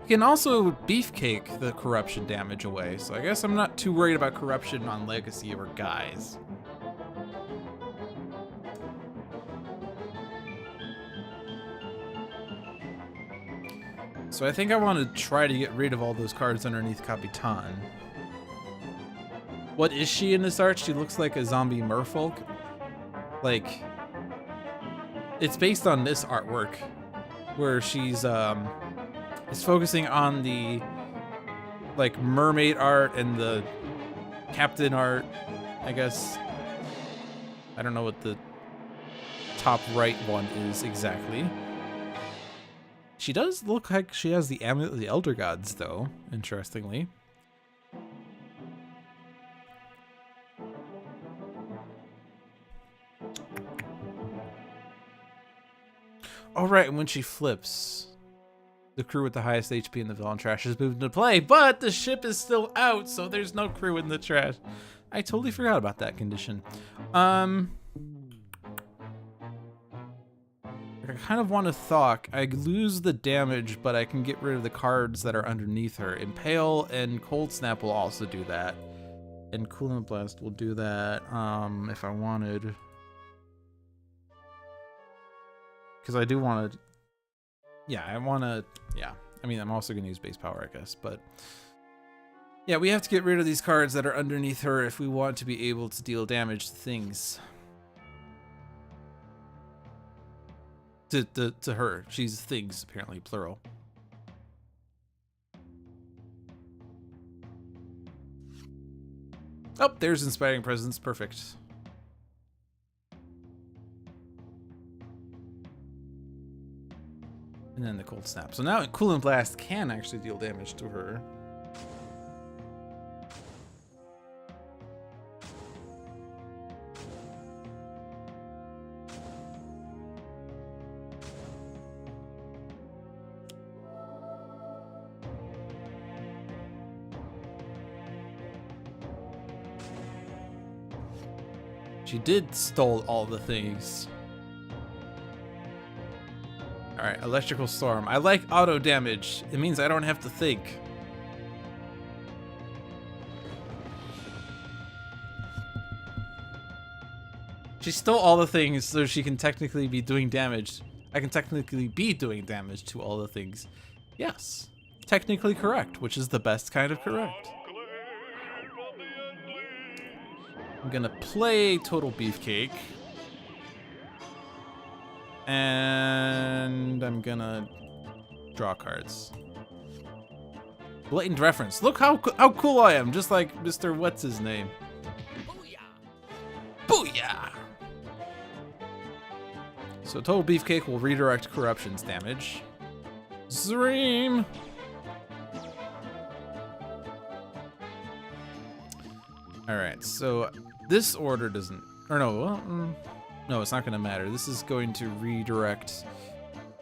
S1: You can also beefcake the corruption damage away, so I guess I'm not too worried about corruption on Legacy or Guise. So I think I want to try to get rid of all those cards underneath Capitan. What is she in this art? She looks like a zombie merfolk. Like, it's based on this artwork, where she's is focusing on the like mermaid art and the captain art, I guess. I don't know what the top right one is exactly. She does look like she has the Amulet of the Elder Gods, though, interestingly. All right, and when she flips, the crew with the highest HP in the villain trash is moved into play, but the ship is still out, so there's no crew in the trash. I totally forgot about that condition. I kind of want to Thok. I lose the damage, but I can get rid of the cards that are underneath her. Impale and Cold Snap will also do that. And Coolant Blast will do that if I wanted. Because I do want to... Yeah, I want to... Yeah. I mean, I'm also going to use base power, I guess. But... Yeah, we have to get rid of these cards that are underneath her if we want to be able to deal damage to things. To her. She's things, apparently, plural. Oh, there's Inspiring Presence. Perfect. And then the Cold Snap. So now Coolant Blast can actually deal damage to her. She did stole all the things. Alright, Electrical Storm. I like auto damage. It means I don't have to think. She stole all the things so she can technically be doing damage. I can technically be doing damage to all the things. Yes. Technically correct, which is the best kind of correct. I'm gonna play Total Beefcake. And I'm gonna draw cards. Blatant reference. Look how cool I am, just like Mr. What's his name. Booyah! Booyah! So Total Beefcake will redirect Corruption's damage. Xtreme! Alright, so this order doesn't... Or no, well, no, it's not going to matter. This is going to redirect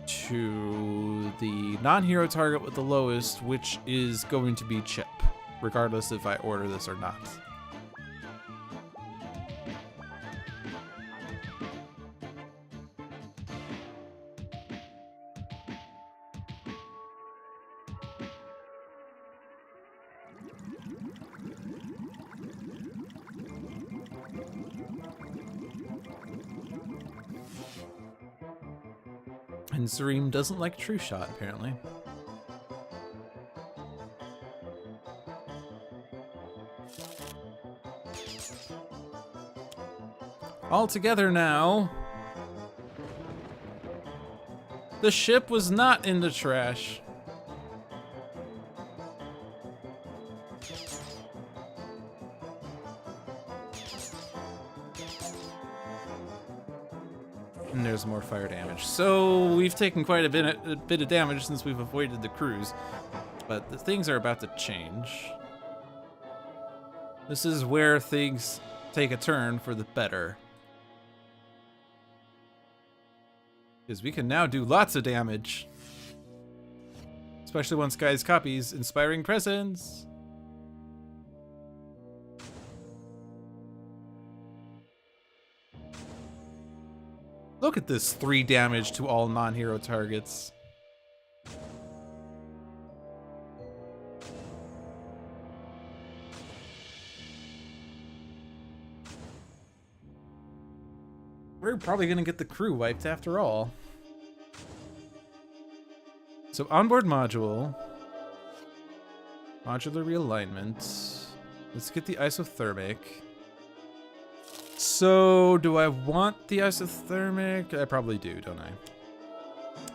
S1: to the non-hero target with the lowest, which is going to be Chip, regardless if I order this or not. And Xtreme doesn't like True Shot, apparently. All together now. The ship was not in the trash. And there's more fire damage. So we've taken quite a bit of damage since we've avoided the cruise. But the things are about to change. This is where things take a turn for the better. Because we can now do lots of damage. Especially once Guise copies Inspiring Presence. Look at this 3 damage to all non-hero targets. We're probably gonna get the crew wiped after all. So onboard module. Modular realignment. Let's get the isothermic. So, do I want the isothermic? I probably do, don't I?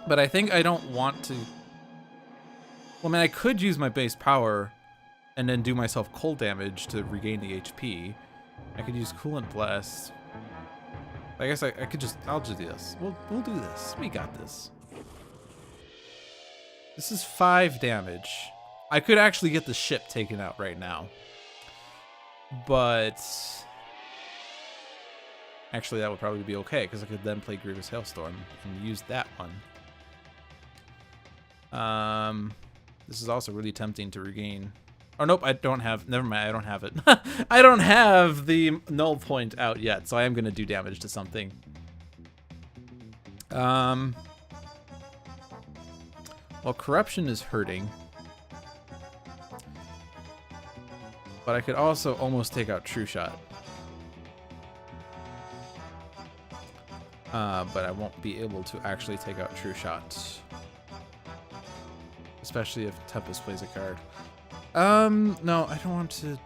S1: But I think I don't want to... Well, I mean, I could use my base power and then do myself cold damage to regain the HP. I could use Coolant Blast. I guess I could just... I'll just do this. We'll do this. We got this. This is 5 damage. I could actually get the ship taken out right now. But... Actually, that would probably be okay, because I could then play Grievous Hailstorm and use that one. This is also really tempting to regain. Oh, nope, I don't have... Never mind, I don't have it. I don't have the null point out yet, so I am going to do damage to something. Well, Corruption is hurting. But I could also almost take out True Shot. But I won't be able to actually take out True Shot. Especially if Tempest plays a card. No, I don't want to...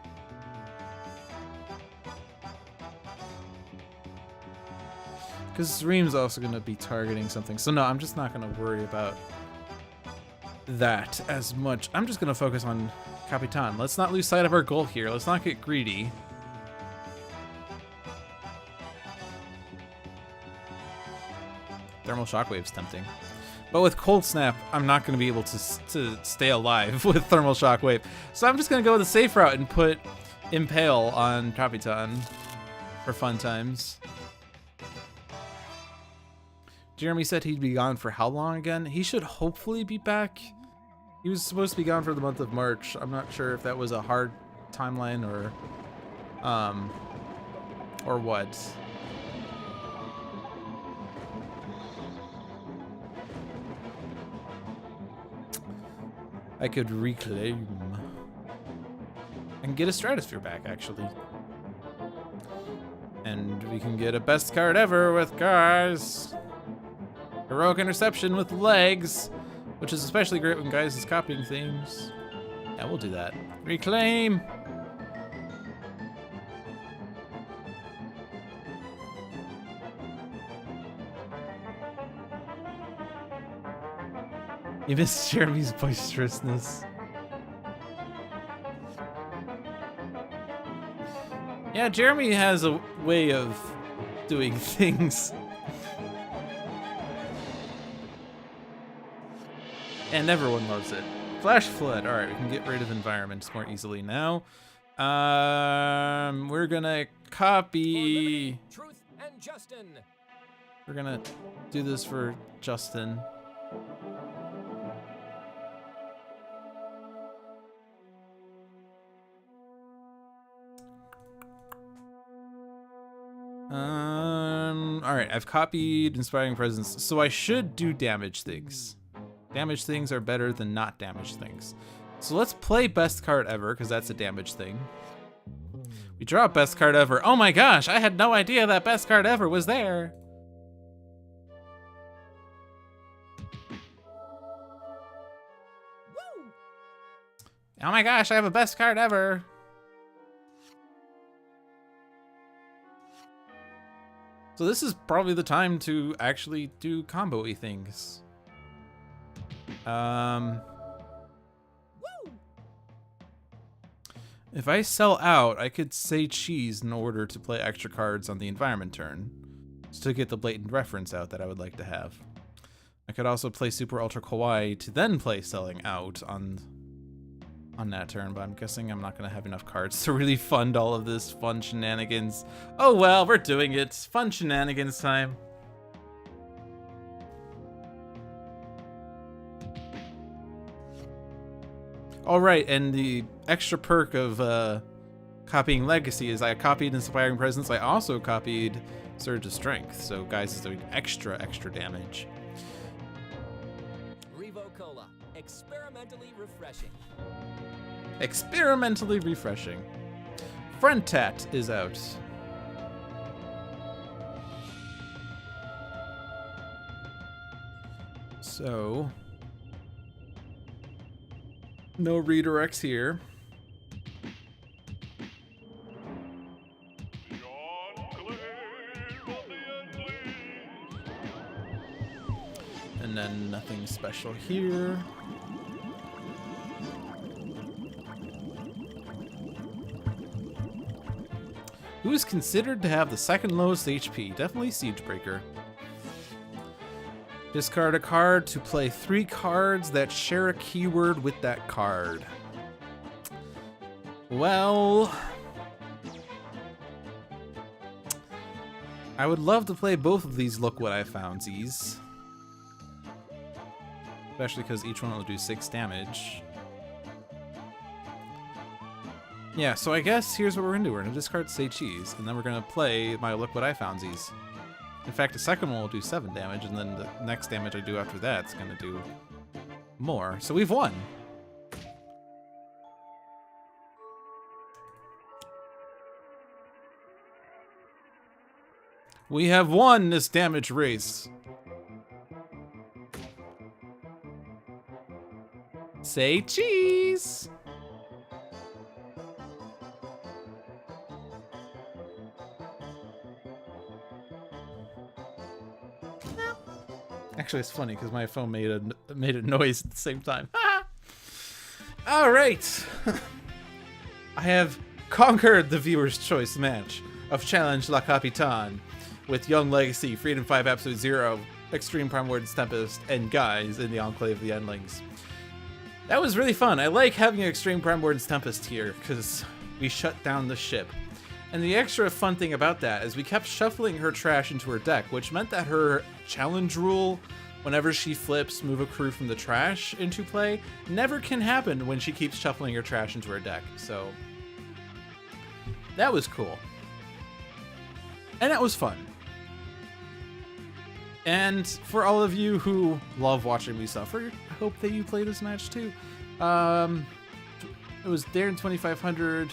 S1: Because Xtreme's also going to be targeting something. So no, I'm just not going to worry about that as much. I'm just going to focus on Capitan. Let's not lose sight of our goal here. Let's not get greedy. Thermal Shockwave's tempting. But with Cold Snap, I'm not going to be able to stay alive with Thermal Shockwave. So I'm just going to go the safe route and put Impale on Capitan for fun times. Jeremy said he'd be gone for how long again? He should hopefully be back. He was supposed to be gone for the month of March. I'm not sure if that was a hard timeline or what. I could reclaim. I can get a Stratosphere back, actually. And we can get a best card ever with Guise. Heroic Interception with legs, which is especially great when Guise is copying things. Yeah, we'll do that. Reclaim! You missed Jeremy's boisterousness. Yeah, Jeremy has a way of doing things. And everyone loves it. Flash Flood. Alright, we can get rid of environments more easily now. We're gonna copy...
S3: Truth and Justin.
S1: We're gonna do this for Justin. Alright, I've copied Inspiring Presence, so I should do damage things. Damage things are better than not damage things. So let's play best card ever, because that's a damage thing. We draw best card ever. Oh my gosh, I had no idea that best card ever was there.
S3: Woo!
S1: Oh my gosh, I have a best card ever. So this is probably the time to actually do combo-y things. If I sell out, I could say cheese in order to play extra cards on the environment turn. Just to get the blatant reference out that I would like to have. I could also play Super Ultra Kawaii to then play selling out on that turn, but I'm guessing I'm not going to have enough cards to really fund all of this fun shenanigans. Oh well, we're doing it. Fun shenanigans time. All right, and the extra perk of copying Legacy is I copied Inspiring Presence. I also copied Surge of Strength, so Guise is doing extra damage.
S3: Revo Cola, experimentally refreshing.
S1: Experimentally refreshing. Frentat is out. So, no redirects here. And then nothing special here. Who is considered to have the second lowest HP? Definitely Siegebreaker. Discard a card to play 3 cards that share a keyword with that card. Well, I would love to play both of these Look What I Foundsies. Especially because each one will do 6 damage. Yeah, so I guess here's what we're gonna do. We're gonna discard Say Cheese, and then we're gonna play my Look What I Foundsies. In fact, the second one will do 7 damage, and then the next damage I do after that's gonna do more. So we've won. We have won this damage race. Say cheese. Actually, it's funny because my phone made a noise at the same time. All right. I have conquered the viewer's choice match of Challenge La Capitan with Young Legacy, Freedom 5 Absolute Zero, Extreme Prime Wardens Tempest, and Guise in the Enclave of the Endlings. That was really fun. I like having Extreme Prime Wardens Tempest here because we shut down the ship. And the extra fun thing about that is we kept shuffling her trash into her deck, which meant that her challenge rule, whenever she flips move a crew from the trash into play, never can happen when she keeps shuffling her trash into her deck. So that was cool. And that was fun. And for all of you who love watching me suffer, I hope that you play this match too. It was Darren 2500.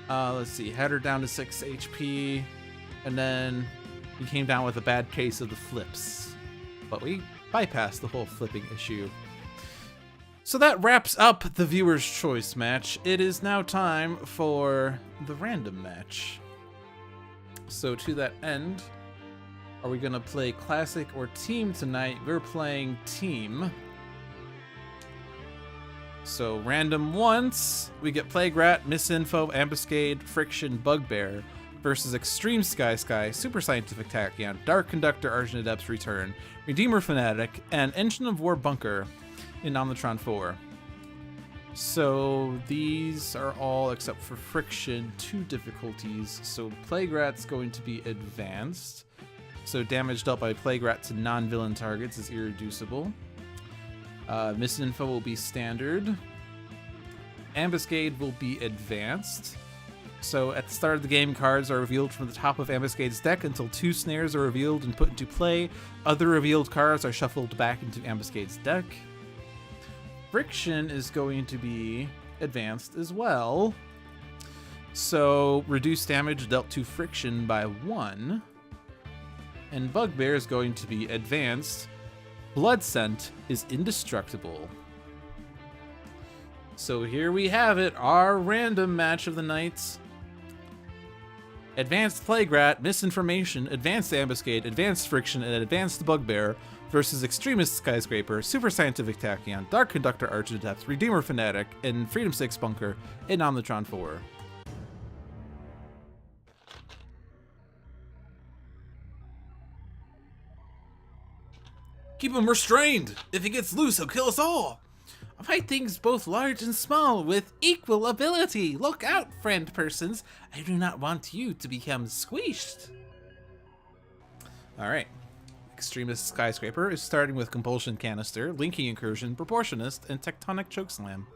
S1: Let's see, had her down to 6 HP, and then he came down with a bad case of the flips. But we bypassed the whole flipping issue. So that wraps up the viewer's choice match. It is now time for the random match. So to that end, are we gonna play classic or team tonight? We're playing team. So random once, we get Plague Rat, Misinfo, Ambuscade, Friction, Bugbear versus Extreme Sky, Super Scientific Tachyon, Dark Conductor, Argent, Adept's Return, Redeemer Fanatic, and Engine of War Bunker in Omnitron 4. So these are all, except for Friction, 2 difficulties. So Plague Rat's going to be advanced. So damage dealt by Plague Rat to non-villain targets is irreducible. Misinfo will be standard. Ambuscade will be advanced. So at the start of the game, cards are revealed from the top of Ambuscade's deck until 2 snares are revealed and put into play. Other revealed cards are shuffled back into Ambuscade's deck. Friction is going to be advanced as well. So reduced damage dealt to Friction by 1. And Bugbear is going to be advanced. Blood Scent is indestructible. So here we have it, our random match of the night. Advanced Plague Rat, Misinformation, Advanced Ambuscade, Advanced Friction, and Advanced Bugbear versus Extremist Skyscraper, Super Scientific Tachyon, Dark Conductor, Argent, Adept, Redeemer Fanatic, and Freedom 6 Bunker in Omnitron 4. Keep him restrained! If he gets loose, he'll kill us all! I fight things both large and small with equal ability. Look out, friend persons. I do not want you to become squished. Alright. Extremist Skyscraper is starting with Compulsion Canister, Linking Incursion, Proportionist, and Tectonic Chokeslam.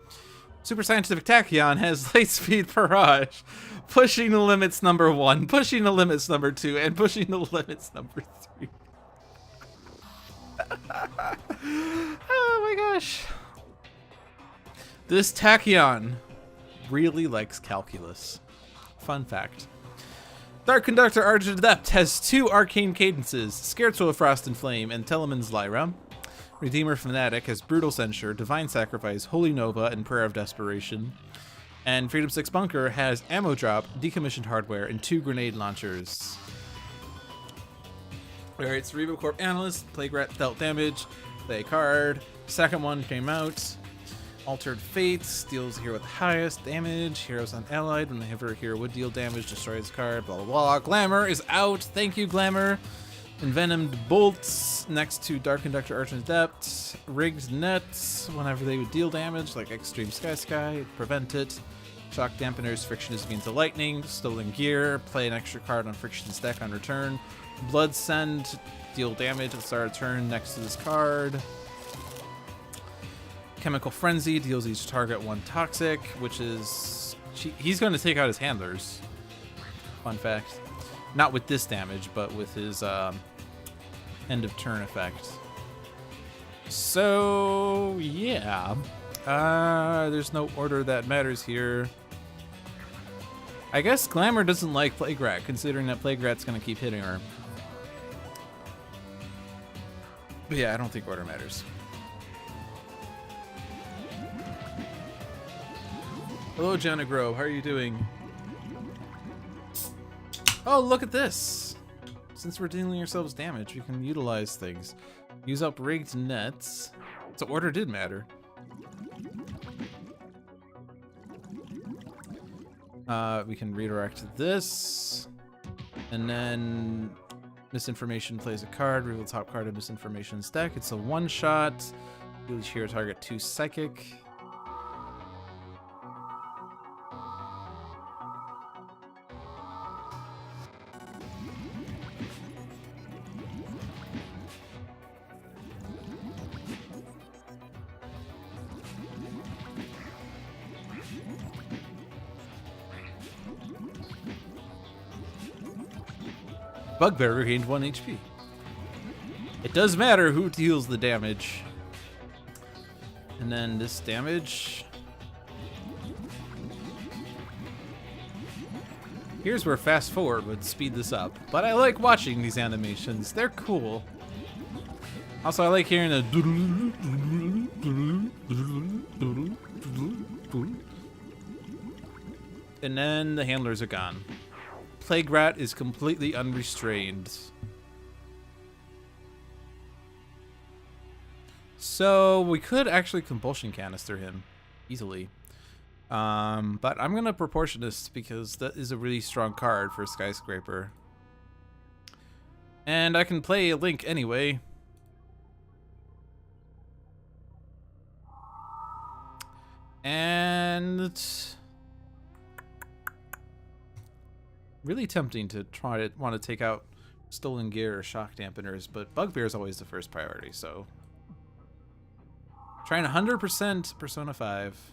S1: Super Scientific Tachyon has Lightspeed Barrage, pushing the limits number 1, pushing the limits number 2, and pushing the limits number 3. Oh my gosh. This Tachyon really likes calculus. Fun fact. Dark Conductor Argent Adept has 2 arcane cadences, Scherzo of Frost and Flame, and Teleman's Lyra. Redeemer Fanatic has Brutal Censure, Divine Sacrifice, Holy Nova, and Prayer of Desperation. And Freedom 6 Bunker has Ammo Drop, Decommissioned Hardware, and 2 Grenade Launchers. Alright, Cerebral Corp Analyst, Plague Rat dealt damage, play a card. Second one came out. Altered Fates, deals a hero with highest damage. Heroes unallied, whenever a hero would deal damage, destroys a card, blah blah blah. Glamour is out, thank you Glamour. Envenomed Bolts next to Dark Conductor Argent Adept. Rigged Nets, whenever they would deal damage, like Extreme Sky, prevent it. Shock Dampeners, Friction is immune to lightning. Stolen Gear, play an extra card on Friction's deck on return. Blood Send, deal damage at the start of turn next to this card. Chemical Frenzy, deals each target 1 toxic, which is... he's going to take out his handlers. Fun fact. Not with this damage, but with his end of turn effect. So, yeah. There's no order that matters here. I guess Glamour doesn't like Plague Rat, considering that Plague Rat's gonna keep hitting her. But yeah, I don't think order matters. Hello, Jenna Grove. How are you doing? Oh, look at this. Since we're dealing ourselves damage, we can utilize things. Use up rigged nets. So order did matter. We can redirect this. And then Misinformation plays a card. Reveal the top card of Misinformation's deck. It's a one-shot. Heal each hero target 2 psychic. Bugbear regained 1 HP. It does matter who deals the damage. And then this damage. Here's where fast forward would speed this up. But I like watching these animations. They're cool. Also, I like hearing the and then the handlers are gone. Plague Rat is completely unrestrained. So we could actually Compulsion Canister him easily. But I'm gonna Proportionist because that is a really strong card for Skyscraper. And I can play a Link anyway. And really tempting to try to want to take out Stolen Gear or Shock Dampeners, but Bugbear is always the first priority, so. Trying 100% Persona 5.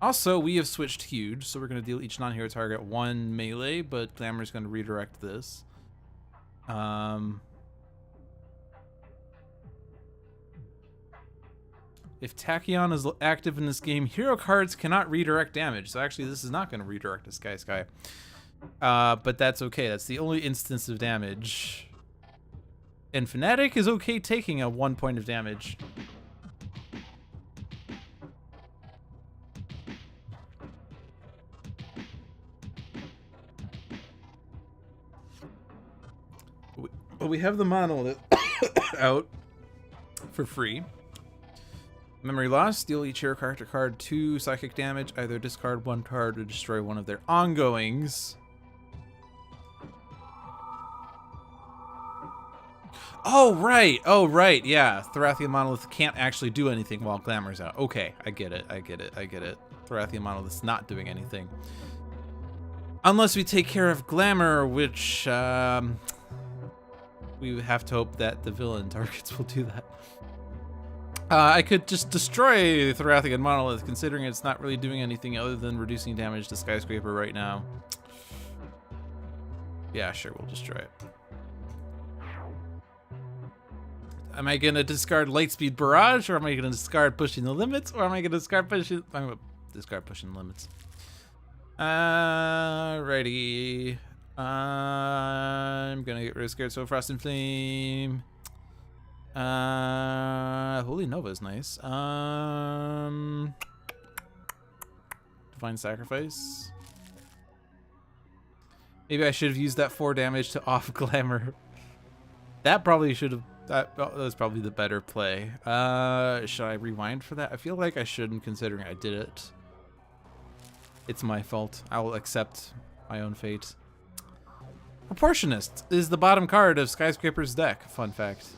S1: Also, we have switched Huge, so we're going to deal each non-hero target 1 melee, but Glamour's going to redirect this. If Tachyon is active in this game, hero cards cannot redirect damage, so actually this is not going to redirect a Sky. But that's okay. That's the only instance of damage. And Fanatic is okay taking a 1 point of damage. But we have the Monolith out for free. Memory loss. Deal each hero character card 2 psychic damage. Either discard 1 card or destroy one of their ongoings. Oh, right. Oh, right. Yeah. Thorathian Monolith can't actually do anything while Glamour's out. Okay. I get it. Thorathian Monolith's not doing anything. Unless we take care of Glamour, which we have to hope that the villain targets will do that. I could just destroy Thorathian Monolith, considering it's not really doing anything other than reducing damage to Skyscraper right now. Yeah, sure, we'll destroy it. Am I gonna discard Lightspeed Barrage, or am I gonna discard Pushing the Limits, or am I gonna discard Pushing? I'm gonna discard Pushing the Limits. Righty. I'm gonna get rid of Scared Soul, Frost and Flame. Holy Nova is nice. Divine Sacrifice. Maybe I should have used that 4 damage to off Glamour. That probably should have. That was probably the better play. Should I rewind for that? I feel like I shouldn't, considering I did it. It's my fault. I will accept my own fate. Proportionist is the bottom card of Skyscraper's deck. Fun fact.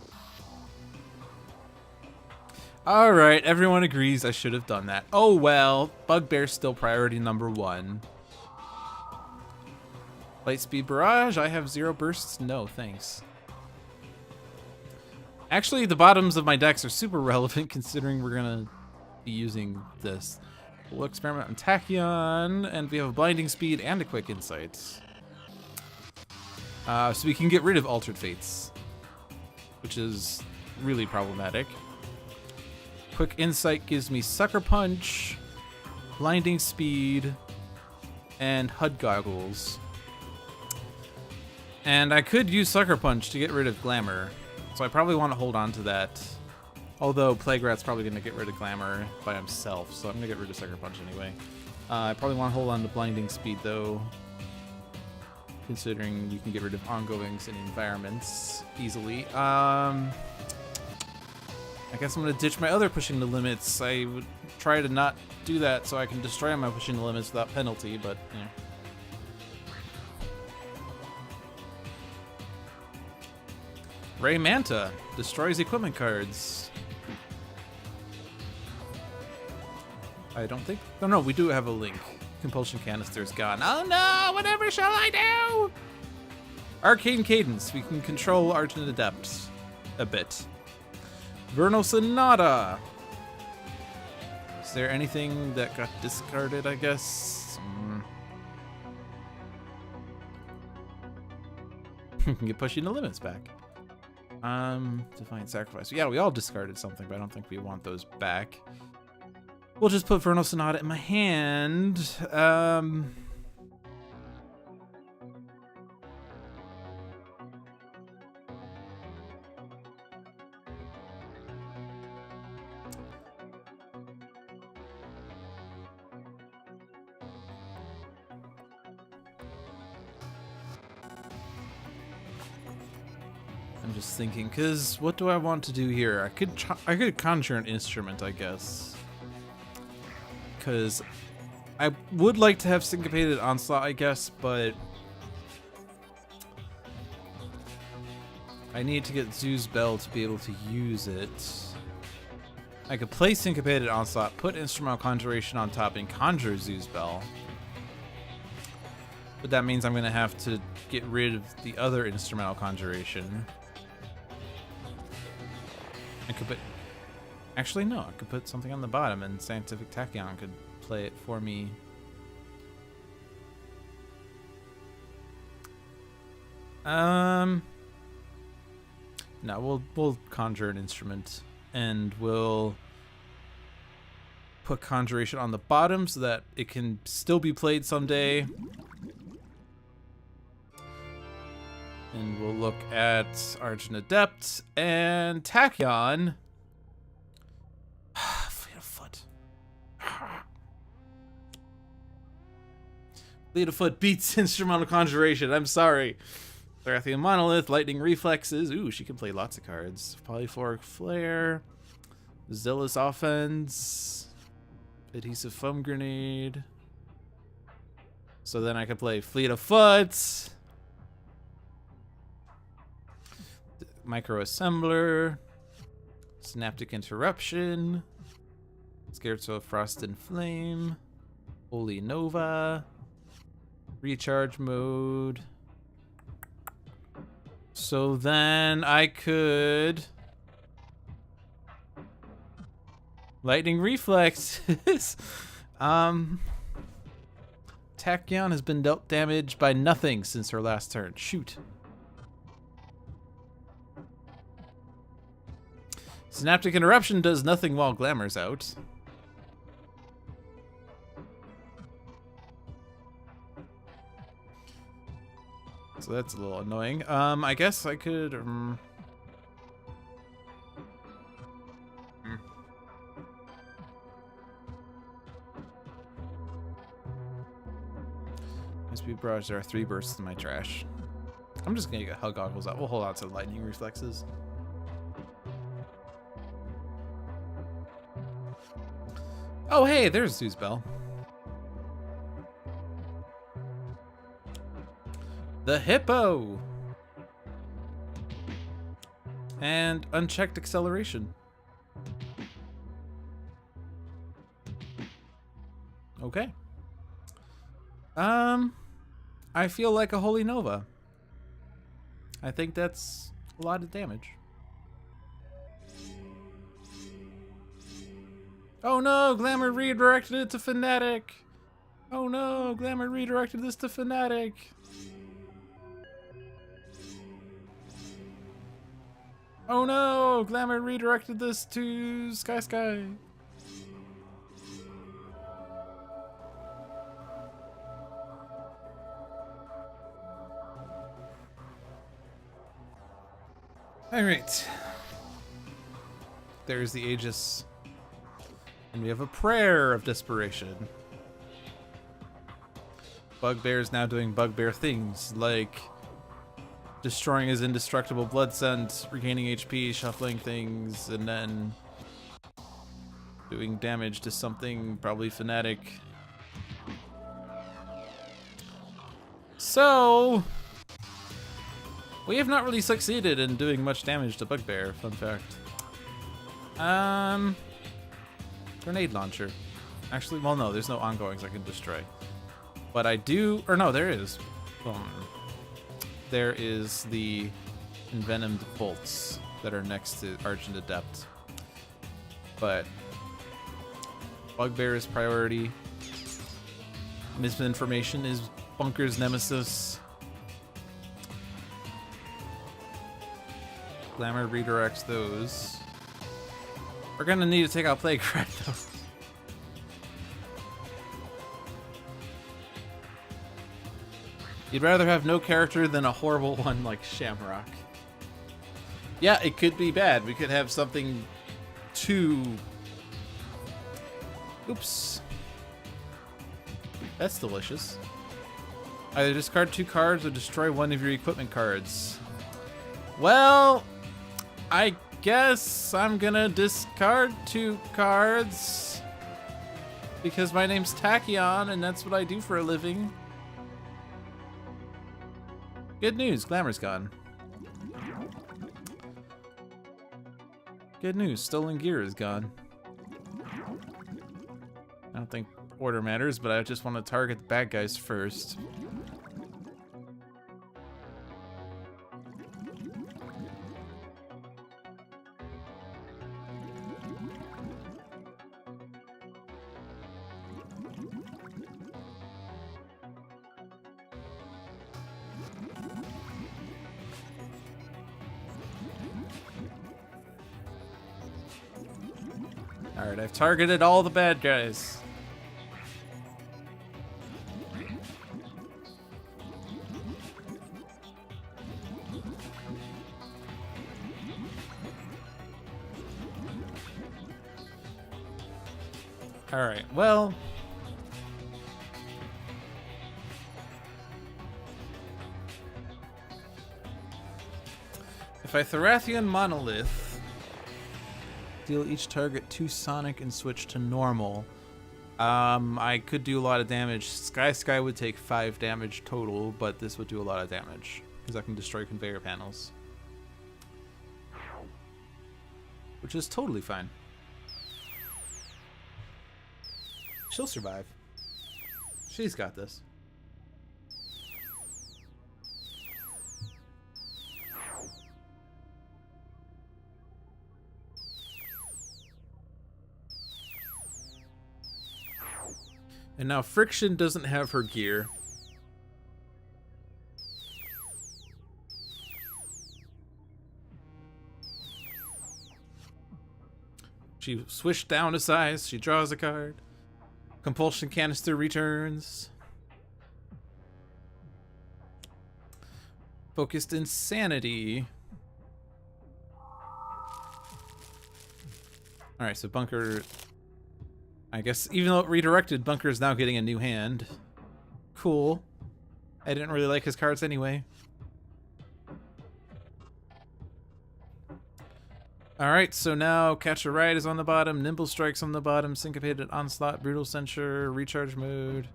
S1: Alright, everyone agrees I should have done that. Oh well, Bugbear's still priority number 1. Lightspeed Barrage, I have 0 bursts. No, thanks. Actually, the bottoms of my decks are super relevant, considering we're gonna be using this. We'll experiment on Tachyon, and we have a Blinding Speed and a Quick Insight. So we can get rid of Altered Fates, which is really problematic. Quick Insight gives me Sucker Punch, Blinding Speed, and HUD goggles. And I could use Sucker Punch to get rid of Glamour, so I probably want to hold on to that. Although Plague Rat's probably going to get rid of Glamour by himself, so I'm going to get rid of Sucker Punch anyway. I probably want to hold on to Blinding Speed though, considering you can get rid of ongoings in environments easily. I guess I'm going to ditch my other Pushing the Limits. I would try to not do that so I can destroy my Pushing the Limits without penalty, but yeah. Ray Manta destroys equipment cards. I don't think... Oh no, we do have a link. Compulsion Canister's gone. Oh no, whatever shall I do? Arcane Cadence. We can control Argent Adept a bit. Vernal Sonata. Is there anything that got discarded, I guess? Get pushing the limits back. Defiant Sacrifice. Yeah, we all discarded something, but I don't think we want those back. We'll just put Vernal Sonata in my hand. I'm just thinking, cause what do I want to do here? I could conjure an instrument, I guess. Cause I would like to have Syncopated Onslaught, I guess, but I need to get Zoo's Bell to be able to use it. I could play Syncopated Onslaught, put Instrumental Conjuration on top, and conjure Zoo's Bell. But that means I'm gonna have to get rid of the other Instrumental Conjuration. I could put... Actually, no. I could put something on the bottom, and Scientific Tachyon could play it for me. No, we'll conjure an instrument, and we'll put Conjuration on the bottom so that it can still be played someday. And we'll look at Argent Adept and Tachyon. Fleet of Foot. Fleet of Foot beats Instrumental Conjuration. I'm sorry. Therathian Monolith, Lightning Reflexes. Ooh, she can play lots of cards. Polyphoric Flare. Zealous Offense. Adhesive Foam Grenade. So then I could play Fleet of Foot. Micro Assembler, Synaptic Interruption, Scherzo Frost and Flame, Holy Nova, Recharge Mode. So then I could Lightning Reflexes. Tachyon has been dealt damage by nothing since her last turn. Shoot. Synaptic Interruption does nothing while Glamour's out. So that's a little annoying. I guess I could... Speed Barrage, there are 3 bursts in my trash. I'm just gonna get HUD Goggles out. We'll hold on to Lightning Reflexes. Oh, hey, there's Zoo's Bell. The Hippo! And Unchecked Acceleration. Okay. I feel like a Holy Nova. I think that's a lot of damage. Oh no, Glamour redirected it to Fanatic. Oh no, Glamour redirected this to Fanatic. Oh no, Glamour redirected this to Sky. Alright. There's the Aegis. And we have a prayer of desperation. Bugbear is now doing Bugbear things, like destroying his indestructible blood scent, regaining HP, shuffling things, and then doing damage to something, probably Fanatic. So, we have not really succeeded in doing much damage to Bugbear, fun fact. Grenade launcher. Actually, well, no, there's no ongoings I can destroy. But I do, or no, there is. There is the envenomed bolts that are next to Argent Adept. But Bugbear is priority. Misinformation is Bunker's nemesis. Glamour redirects those. We're gonna need to take out Plague Rat though. You'd rather have no character than a horrible one like Shamrock. Yeah, it could be bad. We could have something too... Oops. That's delicious. Either discard 2 cards or destroy one of your equipment cards. Well, I guess I'm gonna discard 2 cards. Because my name's Tachyon and that's what I do for a living. Good news, Glamour's gone. Good news, Stolen Gear is gone. I don't think order matters, but I just want to target the bad guys first. Alright, I've targeted all the bad guys. Alright, well... if I Thorathian Monolith... deal each target 2 Sonic and switch to normal. I could do a lot of damage. Sky would take 5 damage total, but this would do a lot of damage because I can destroy conveyor panels, which is totally fine. She'll survive. She's got this. And now Friction doesn't have her gear. She switched down a size. She draws a card. Compulsion Canister returns. Focused Insanity. Alright, so Bunker... I guess even though it redirected, Bunker is now getting a new hand. Cool. I didn't really like his cards anyway. Alright, so now Catch a Ride is on the bottom, Nimble Strike's on the bottom, Syncopated Onslaught, Brutal Censure, Recharge Mode.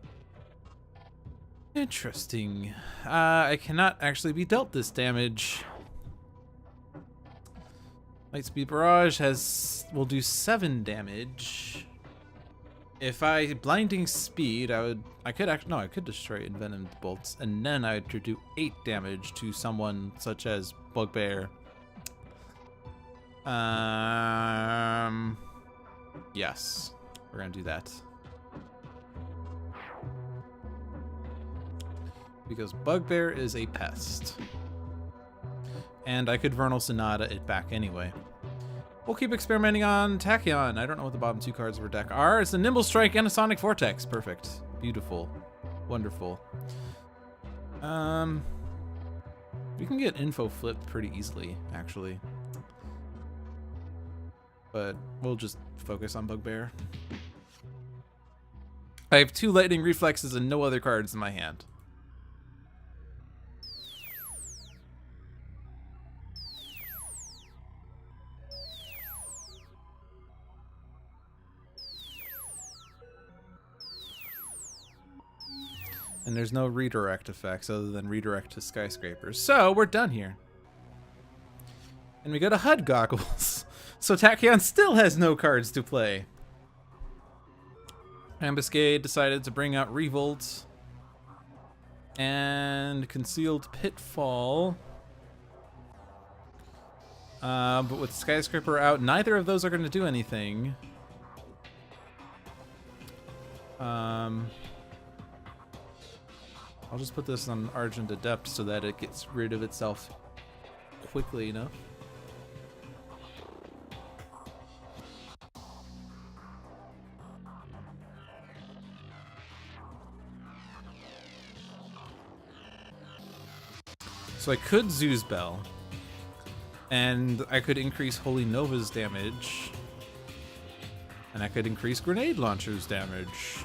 S1: Interesting. I cannot actually be dealt this damage. Lightspeed Barrage will do 7 damage. If I Blinding Speed, I could destroy Envenomed Bolts, and then I would do 8 damage to someone such as Bugbear. Yes, we're gonna do that. Because Bugbear is a pest. And I could Vernal Sonata it back anyway. We'll keep experimenting on Tachyon. I don't know what the bottom 2 cards of our deck are. It's a Nimble Strike and a Sonic Vortex. Perfect. Beautiful. Wonderful. We We can get info flipped pretty easily, actually. But we'll just focus on Bugbear. I have 2 lightning reflexes and no other cards in my hand. And there's no redirect effects other than redirect to skyscrapers. So we're done here. And we go to HUD goggles. So Tachyon still has no cards to play. Ambuscade decided to bring out Revolt. And Concealed Pitfall. But with Skyscraper out, neither of those are going to do anything. I'll just put this on Argent Adept so that it gets rid of itself quickly enough. So I could Zeus Bell, and I could increase Holy Nova's damage, and I could increase Grenade Launcher's damage.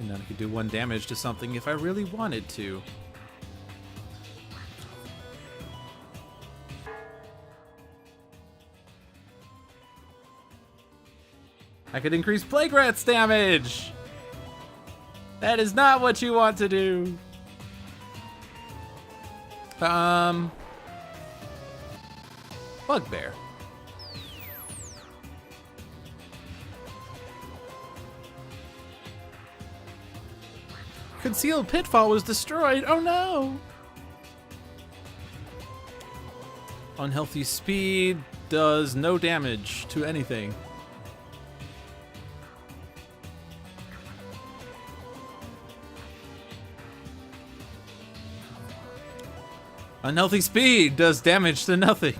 S1: And then I could do 1 damage to something if I really wanted to. I could increase Plague Rat's damage! That is not what you want to do. Bugbear. Concealed Pitfall was destroyed. Oh no! Unhealthy Speed does no damage to anything. Unhealthy Speed does damage to nothing.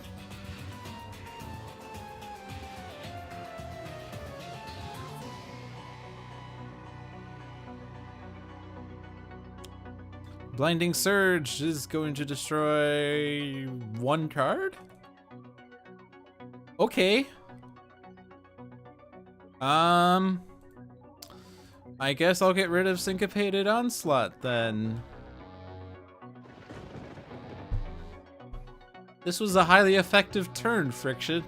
S1: Blinding Surge is going to destroy 1 card? Okay. I guess I'll get rid of Syncopated Onslaught then. This was a highly effective turn, Friction.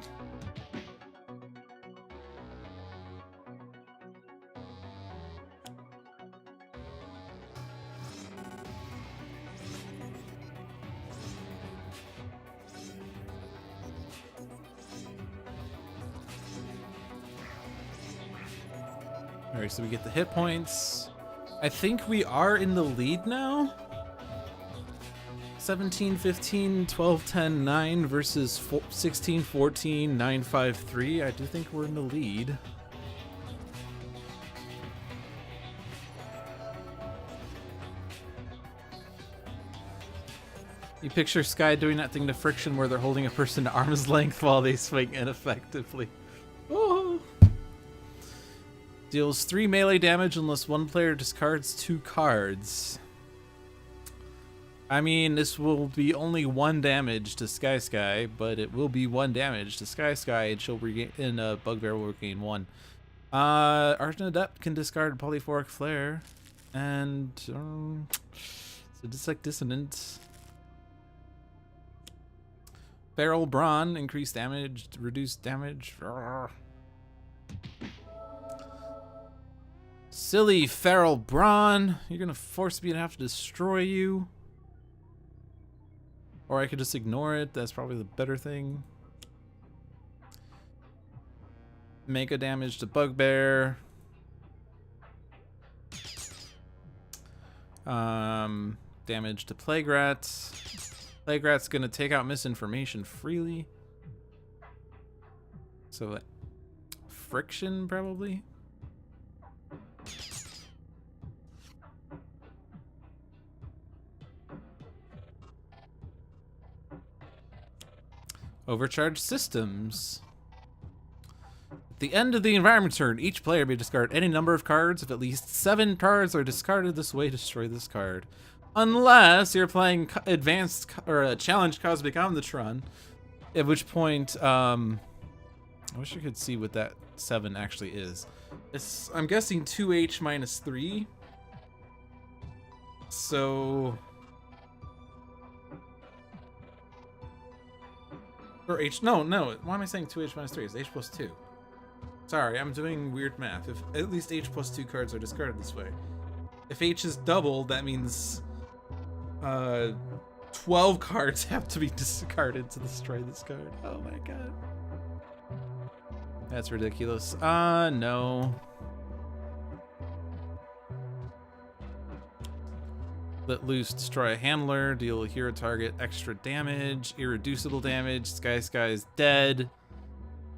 S1: Alright, so we get the hit points. I think we are in the lead now. 17, 15, 12, 10, 9 versus 16, 14, 9, 5, 3. I do think we're in the lead. You picture Sky doing that thing to Friction where they're holding a person to arm's length while they swing ineffectively. Oh. Deals 3 melee damage unless one player discards 2 cards. I mean, this will be only 1 damage to Sky, but it will be 1 damage to Sky, and she'll regain. And Bugbear will regain 1. Argent Adept can discard Polyphoric Flare, and so just like Dissonance. Feral Brawn, increased damage, reduced damage. Silly Feral Brawn, you're gonna force me to have to destroy you. Or I could just ignore it. That's probably the better thing. Mega damage to Bugbear. Damage to Plague Rat. Plague Rat's gonna take out Misinformation freely. So, Friction probably. Overcharged Systems. At the end of the environment turn, each player may discard any number of cards. If at least 7 cards are discarded this way, destroy this card. Unless you're playing advanced or challenge Cosmic Omnitron, at which point, I wish I could see what that 7 actually is. I'm guessing 2H minus 3. So, or H, no, why am I saying 2H minus 3? It's H plus 2. Sorry, I'm doing weird math. If at least H plus 2 cards are discarded this way. If H is doubled, that means 12 cards have to be discarded to destroy this card. Oh my god. That's ridiculous. No. Let loose, destroy a handler, deal a hero target extra damage, irreducible damage, Sky's dead.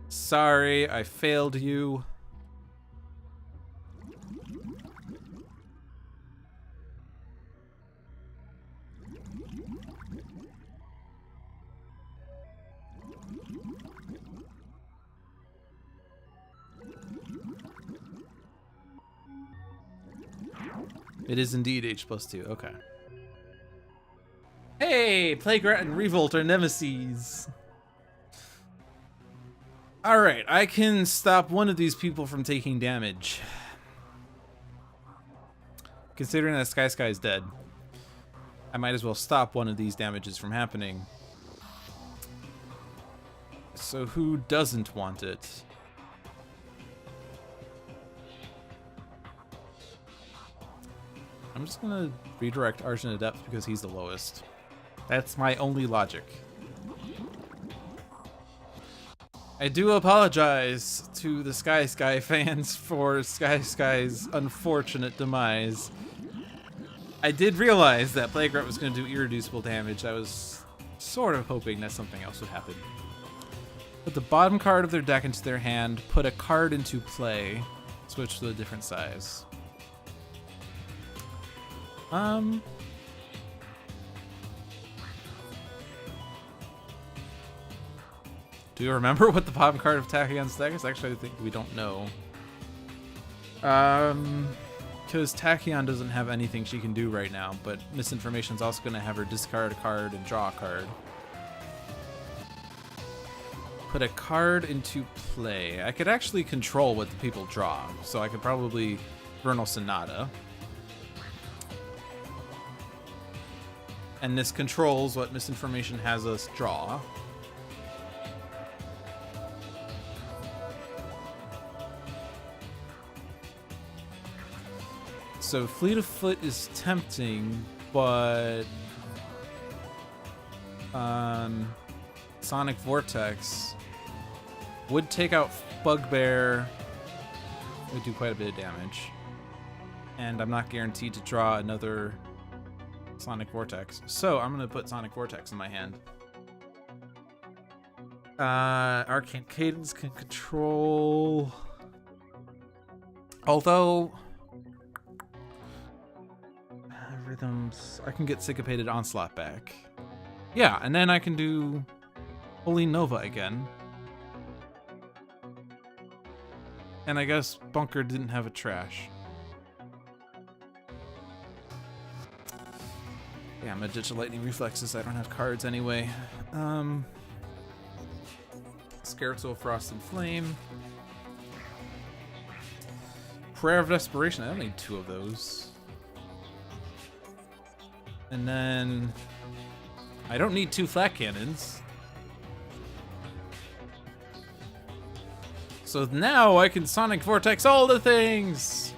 S1: Sorry, I failed you. It is indeed H plus 2, okay. Hey, Plague Rat and Revolt are nemesis. Alright, I can stop one of these people from taking damage. Considering that Sky is dead, I might as well stop one of these damages from happening. So who doesn't want it? I'm just gonna redirect Argent Adept because he's the lowest. That's my only logic. I do apologize to the Sky fans for Sky's unfortunate demise. I did realize that Plague Rat was gonna do irreducible damage. I was sort of hoping that something else would happen. Put the bottom card of their deck into their hand, put a card into play, switch to a different size. Do you remember what the bottom card of Tachyon's deck is? Actually, I think we don't know. Because Tachyon doesn't have anything she can do right now, but Misinformation's also going to have her discard a card and draw a card. Put a card into play. I could actually control what the people draw, so I could probably Vernal Sonata. And this controls what Misinformation has us draw. So Fleet of Foot is tempting, but Sonic Vortex would take out Bugbear. Would do quite a bit of damage. And I'm not guaranteed to draw another Sonic Vortex. So I'm gonna put Sonic Vortex in my hand. Arcane Cadence can control. Although rhythms, I can get Syncopated Onslaught back. Yeah, and then I can do Holy Nova again. And I guess Bunker didn't have a trash. Yeah, I'm gonna ditch Lightning Reflexes. I don't have cards anyway. Scarecrow, Frost and Flame. Prayer of Desperation. I don't need 2 of those. And then I don't need 2 flat cannons. So now I can Sonic Vortex all the things.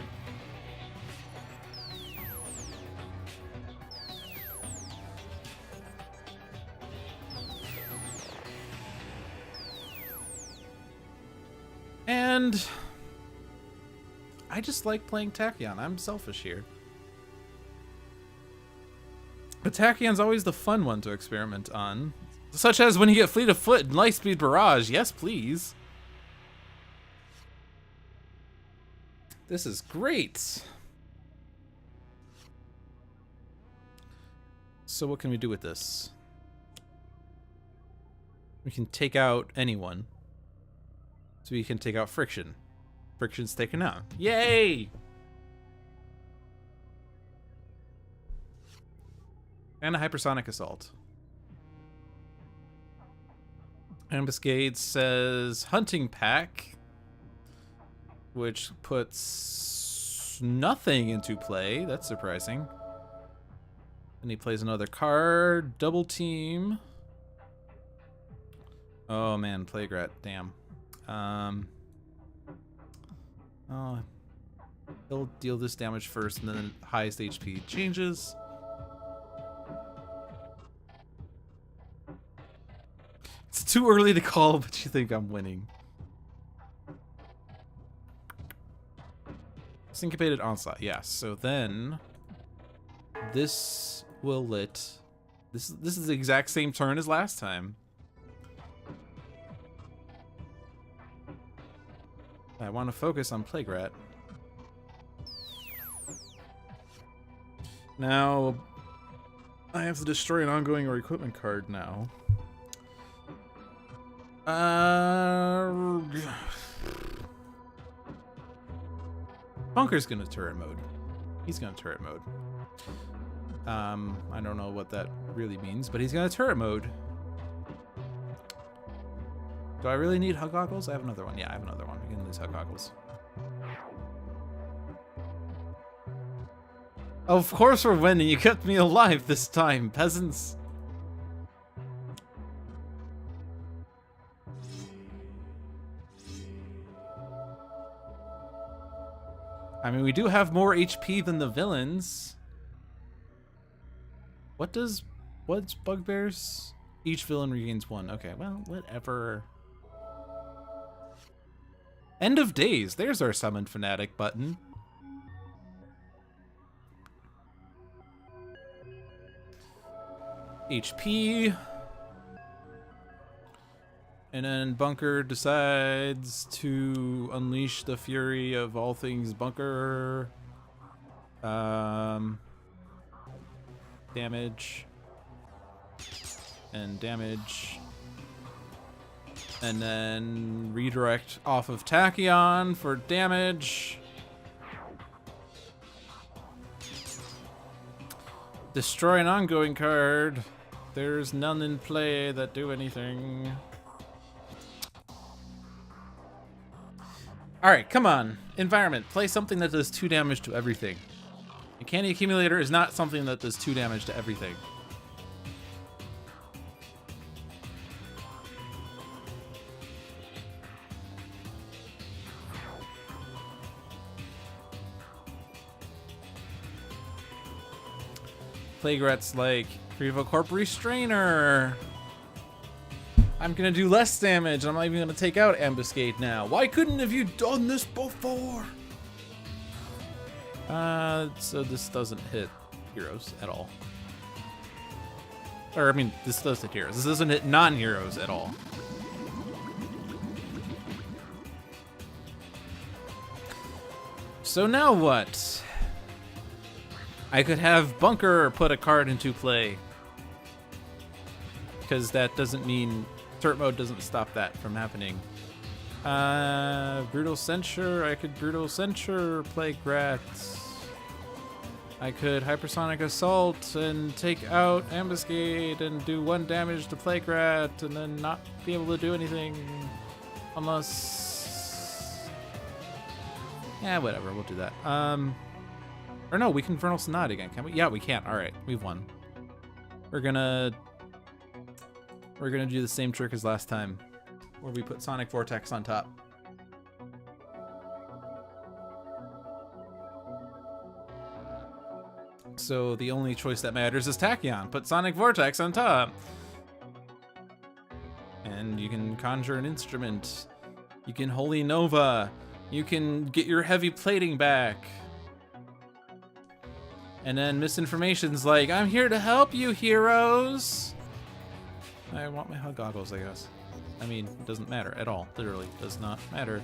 S1: And I just like playing Tachyon. I'm selfish here. But Tachyon's always the fun one to experiment on. Such as when you get Fleet of Foot and Lightspeed Barrage. Yes, please. This is great. So what can we do with this? We can take out anyone. So we can take out Friction. Friction's taken out. Yay! And a hypersonic assault. Ambuscade says hunting pack, which puts nothing into play. That's surprising. And he plays another card. Double team. Oh man, Plague Rat. Damn. Oh, he'll deal this damage first, and then the highest HP changes. It's too early to call, but you think I'm winning. Syncopated Onslaught, yes. So then this will lit. This is the exact same turn as last time. I want to focus on Plague Rat. Now I have to destroy an ongoing or equipment card now. Bunker's gonna turret mode. He's gonna turret mode. I don't know what that really means, but he's gonna turret mode. Do I really need hug goggles? I have another one. Yeah, I have another one. We can lose hug goggles. Of course we're winning. You kept me alive this time, peasants. I mean, we do have more HP than the villains. What's Bugbear's? Each villain regains 1. Okay, well, whatever. End of days. There's our summon Fanatic button. HP. And then Bunker decides to unleash the fury of all things Bunker. Damage. And damage. And then redirect off of Tachyon for damage. Destroy an ongoing card. There's none in play that do anything. Alright, come on. Environment. Play something that does 2 damage to everything. A candy accumulator is not something that does 2 damage to everything. Plague Rat's like, Revo Corp Restrainer. I'm gonna do less damage. I'm not even gonna take out Ambuscade now. Why couldn't have you done this before? So this doesn't hit heroes at all. Or, I mean, this does hit heroes. This doesn't hit non-heroes at all. So now what? I could have Bunker put a card into play. Because that doesn't mean... Turret mode doesn't stop that from happening. Brutal Censure. I could Brutal Censure Plague Rat. I could Hypersonic Assault and take out Ambuscade and do 1 damage to Plague Rat and then not be able to do anything. Unless... Yeah, whatever. We'll do that. Or no, we can Vernal Sonata again, can we? Yeah, we can. Alright, we've won. We're gonna do the same trick as last time, where we put Sonic Vortex on top. So the only choice that matters is Tachyon. Put Sonic Vortex on top. And you can conjure an instrument. You can Holy Nova. You can get your heavy plating back. And then misinformation's like, I'm here to help you, heroes. I want my hug goggles, I guess. I mean, it doesn't matter at all. Literally, does not matter.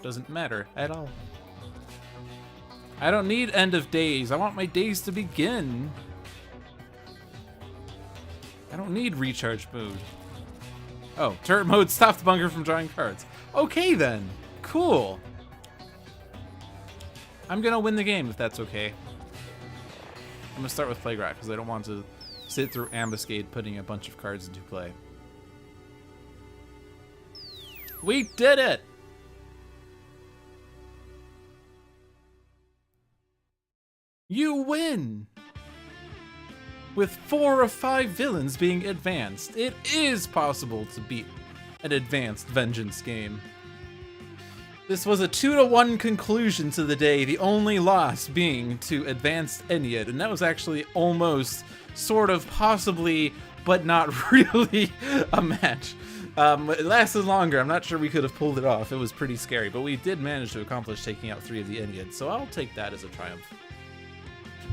S1: Doesn't matter at all. I don't need end of days. I want my days to begin. I don't need recharge mode. Oh, turret mode stopped Bunker from drawing cards. Okay then, cool. I'm gonna win the game if that's okay. I'm gonna start with Plague Rat because I don't want to sit through Ambuscade putting a bunch of cards into play. We did it! You win! With 4 of 5 villains being advanced, it is possible to beat an advanced Vengeance game. This was a 2-1 conclusion to the day, the only loss being to advanced Ennead, and that was actually almost, sort of, possibly, but not really a match. It lasted longer. I'm not sure we could have pulled it off. It was pretty scary, but we did manage to accomplish taking out 3 of the Ennead, so I'll take that as a triumph.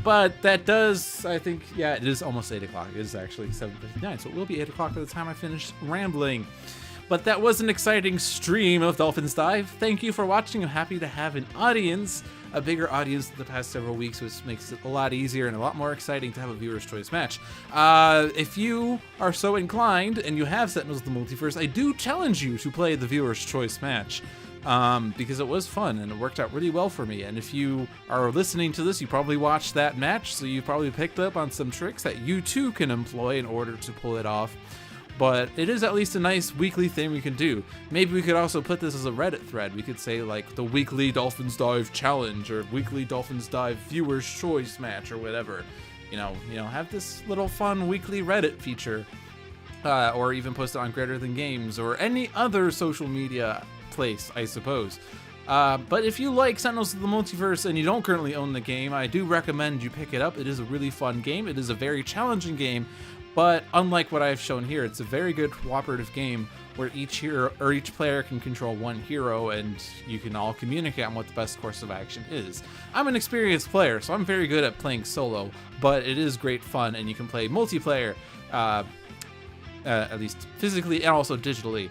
S1: But that does, I think, yeah, it is almost 8 o'clock. It is actually 7:59, so it will be 8 o'clock by the time I finish rambling. But that was an exciting stream of Dolphin's Dive. Thank you for watching. I'm happy to have an audience, a bigger audience the past several weeks, which makes it a lot easier and a lot more exciting to have a viewer's choice match. If you are so inclined and you have Sentinels of the Multiverse, I do challenge you to play the viewer's choice match. Because it was fun and it worked out really well for me. And if you are listening to this, you probably watched that match, so you probably picked up on some tricks that you too can employ in order to pull it off. But it is at least a nice weekly thing we can do. Maybe we could also put this as a Reddit thread. We could say like the weekly Dolphins Dive challenge or weekly Dolphins Dive viewers choice match or whatever. You know, have this little fun weekly Reddit feature, or even post it on Greater Than Games or any other social media place, I suppose. But if you like Sentinels of the Multiverse and you don't currently own the game, I do recommend you pick it up. It is a really fun game. It is a very challenging game, but unlike what I've shown here, it's a very good cooperative game where each hero or each player can control one hero and you can all communicate on what the best course of action is. I'm an experienced player, so I'm very good at playing solo, but it is great fun and you can play multiplayer, at least physically and also digitally.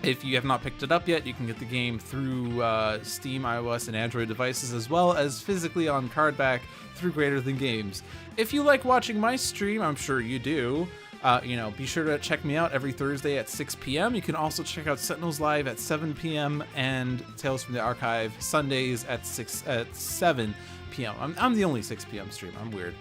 S1: If you have not picked it up yet, you can get the game through Steam, iOS, and Android devices, as well as physically on cardback through Greater Than Games. If you like watching my stream, I'm sure you do, be sure to check me out every Thursday at 6 p.m. You can also check out Sentinels Live at 7 p.m. and Tales from the Archive Sundays at 7 p.m. I'm the only 6 p.m. stream. I'm weird.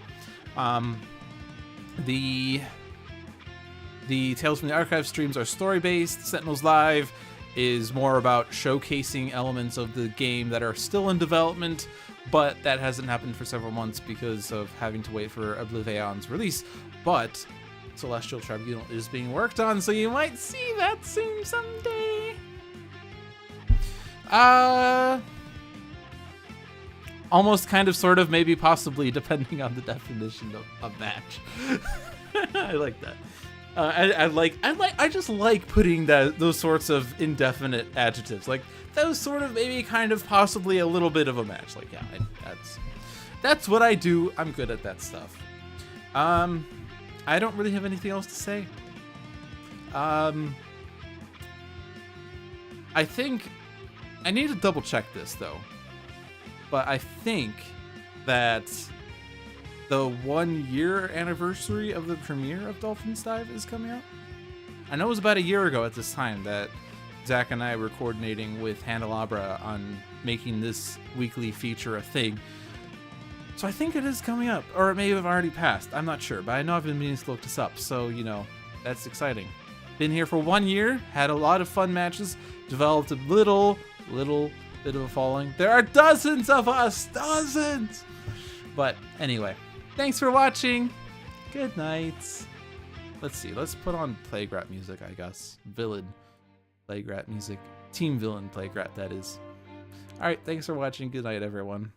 S1: The Tales from the Archive streams are story-based. Sentinels Live is more about showcasing elements of the game that are still in development, but that hasn't happened for several months because of having to wait for Oblivion's release. But Celestial Tribunal is being worked on, so you might see that soon someday. Almost, kind of, sort of, maybe, possibly, depending on the definition of match. I like that. I just like putting those sorts of indefinite adjectives, like those sort of maybe kind of possibly a little bit of a match. Like, yeah, that's what I do. I'm good at that stuff. I don't really have anything else to say. I think I need to double check this though, but I think that the 1-year anniversary of the premiere of Dolphin's Dive is coming out. I know it was about a year ago at this time that Zach and I were coordinating with Handelabra on making this weekly feature a thing. So I think it is coming up, or it may have already passed. I'm not sure, but I know I've been meaning to look this up, so, that's exciting. Been here for 1 year, had a lot of fun matches, developed a little bit of a following. There are dozens of us, dozens! But anyway. Thanks for watching. Good night. Let's see. Let's put on Plague Rat music, I guess. Villain Plague Rat music. Team Villain Plague Rat, that is. Alright, thanks for watching. Good night, everyone.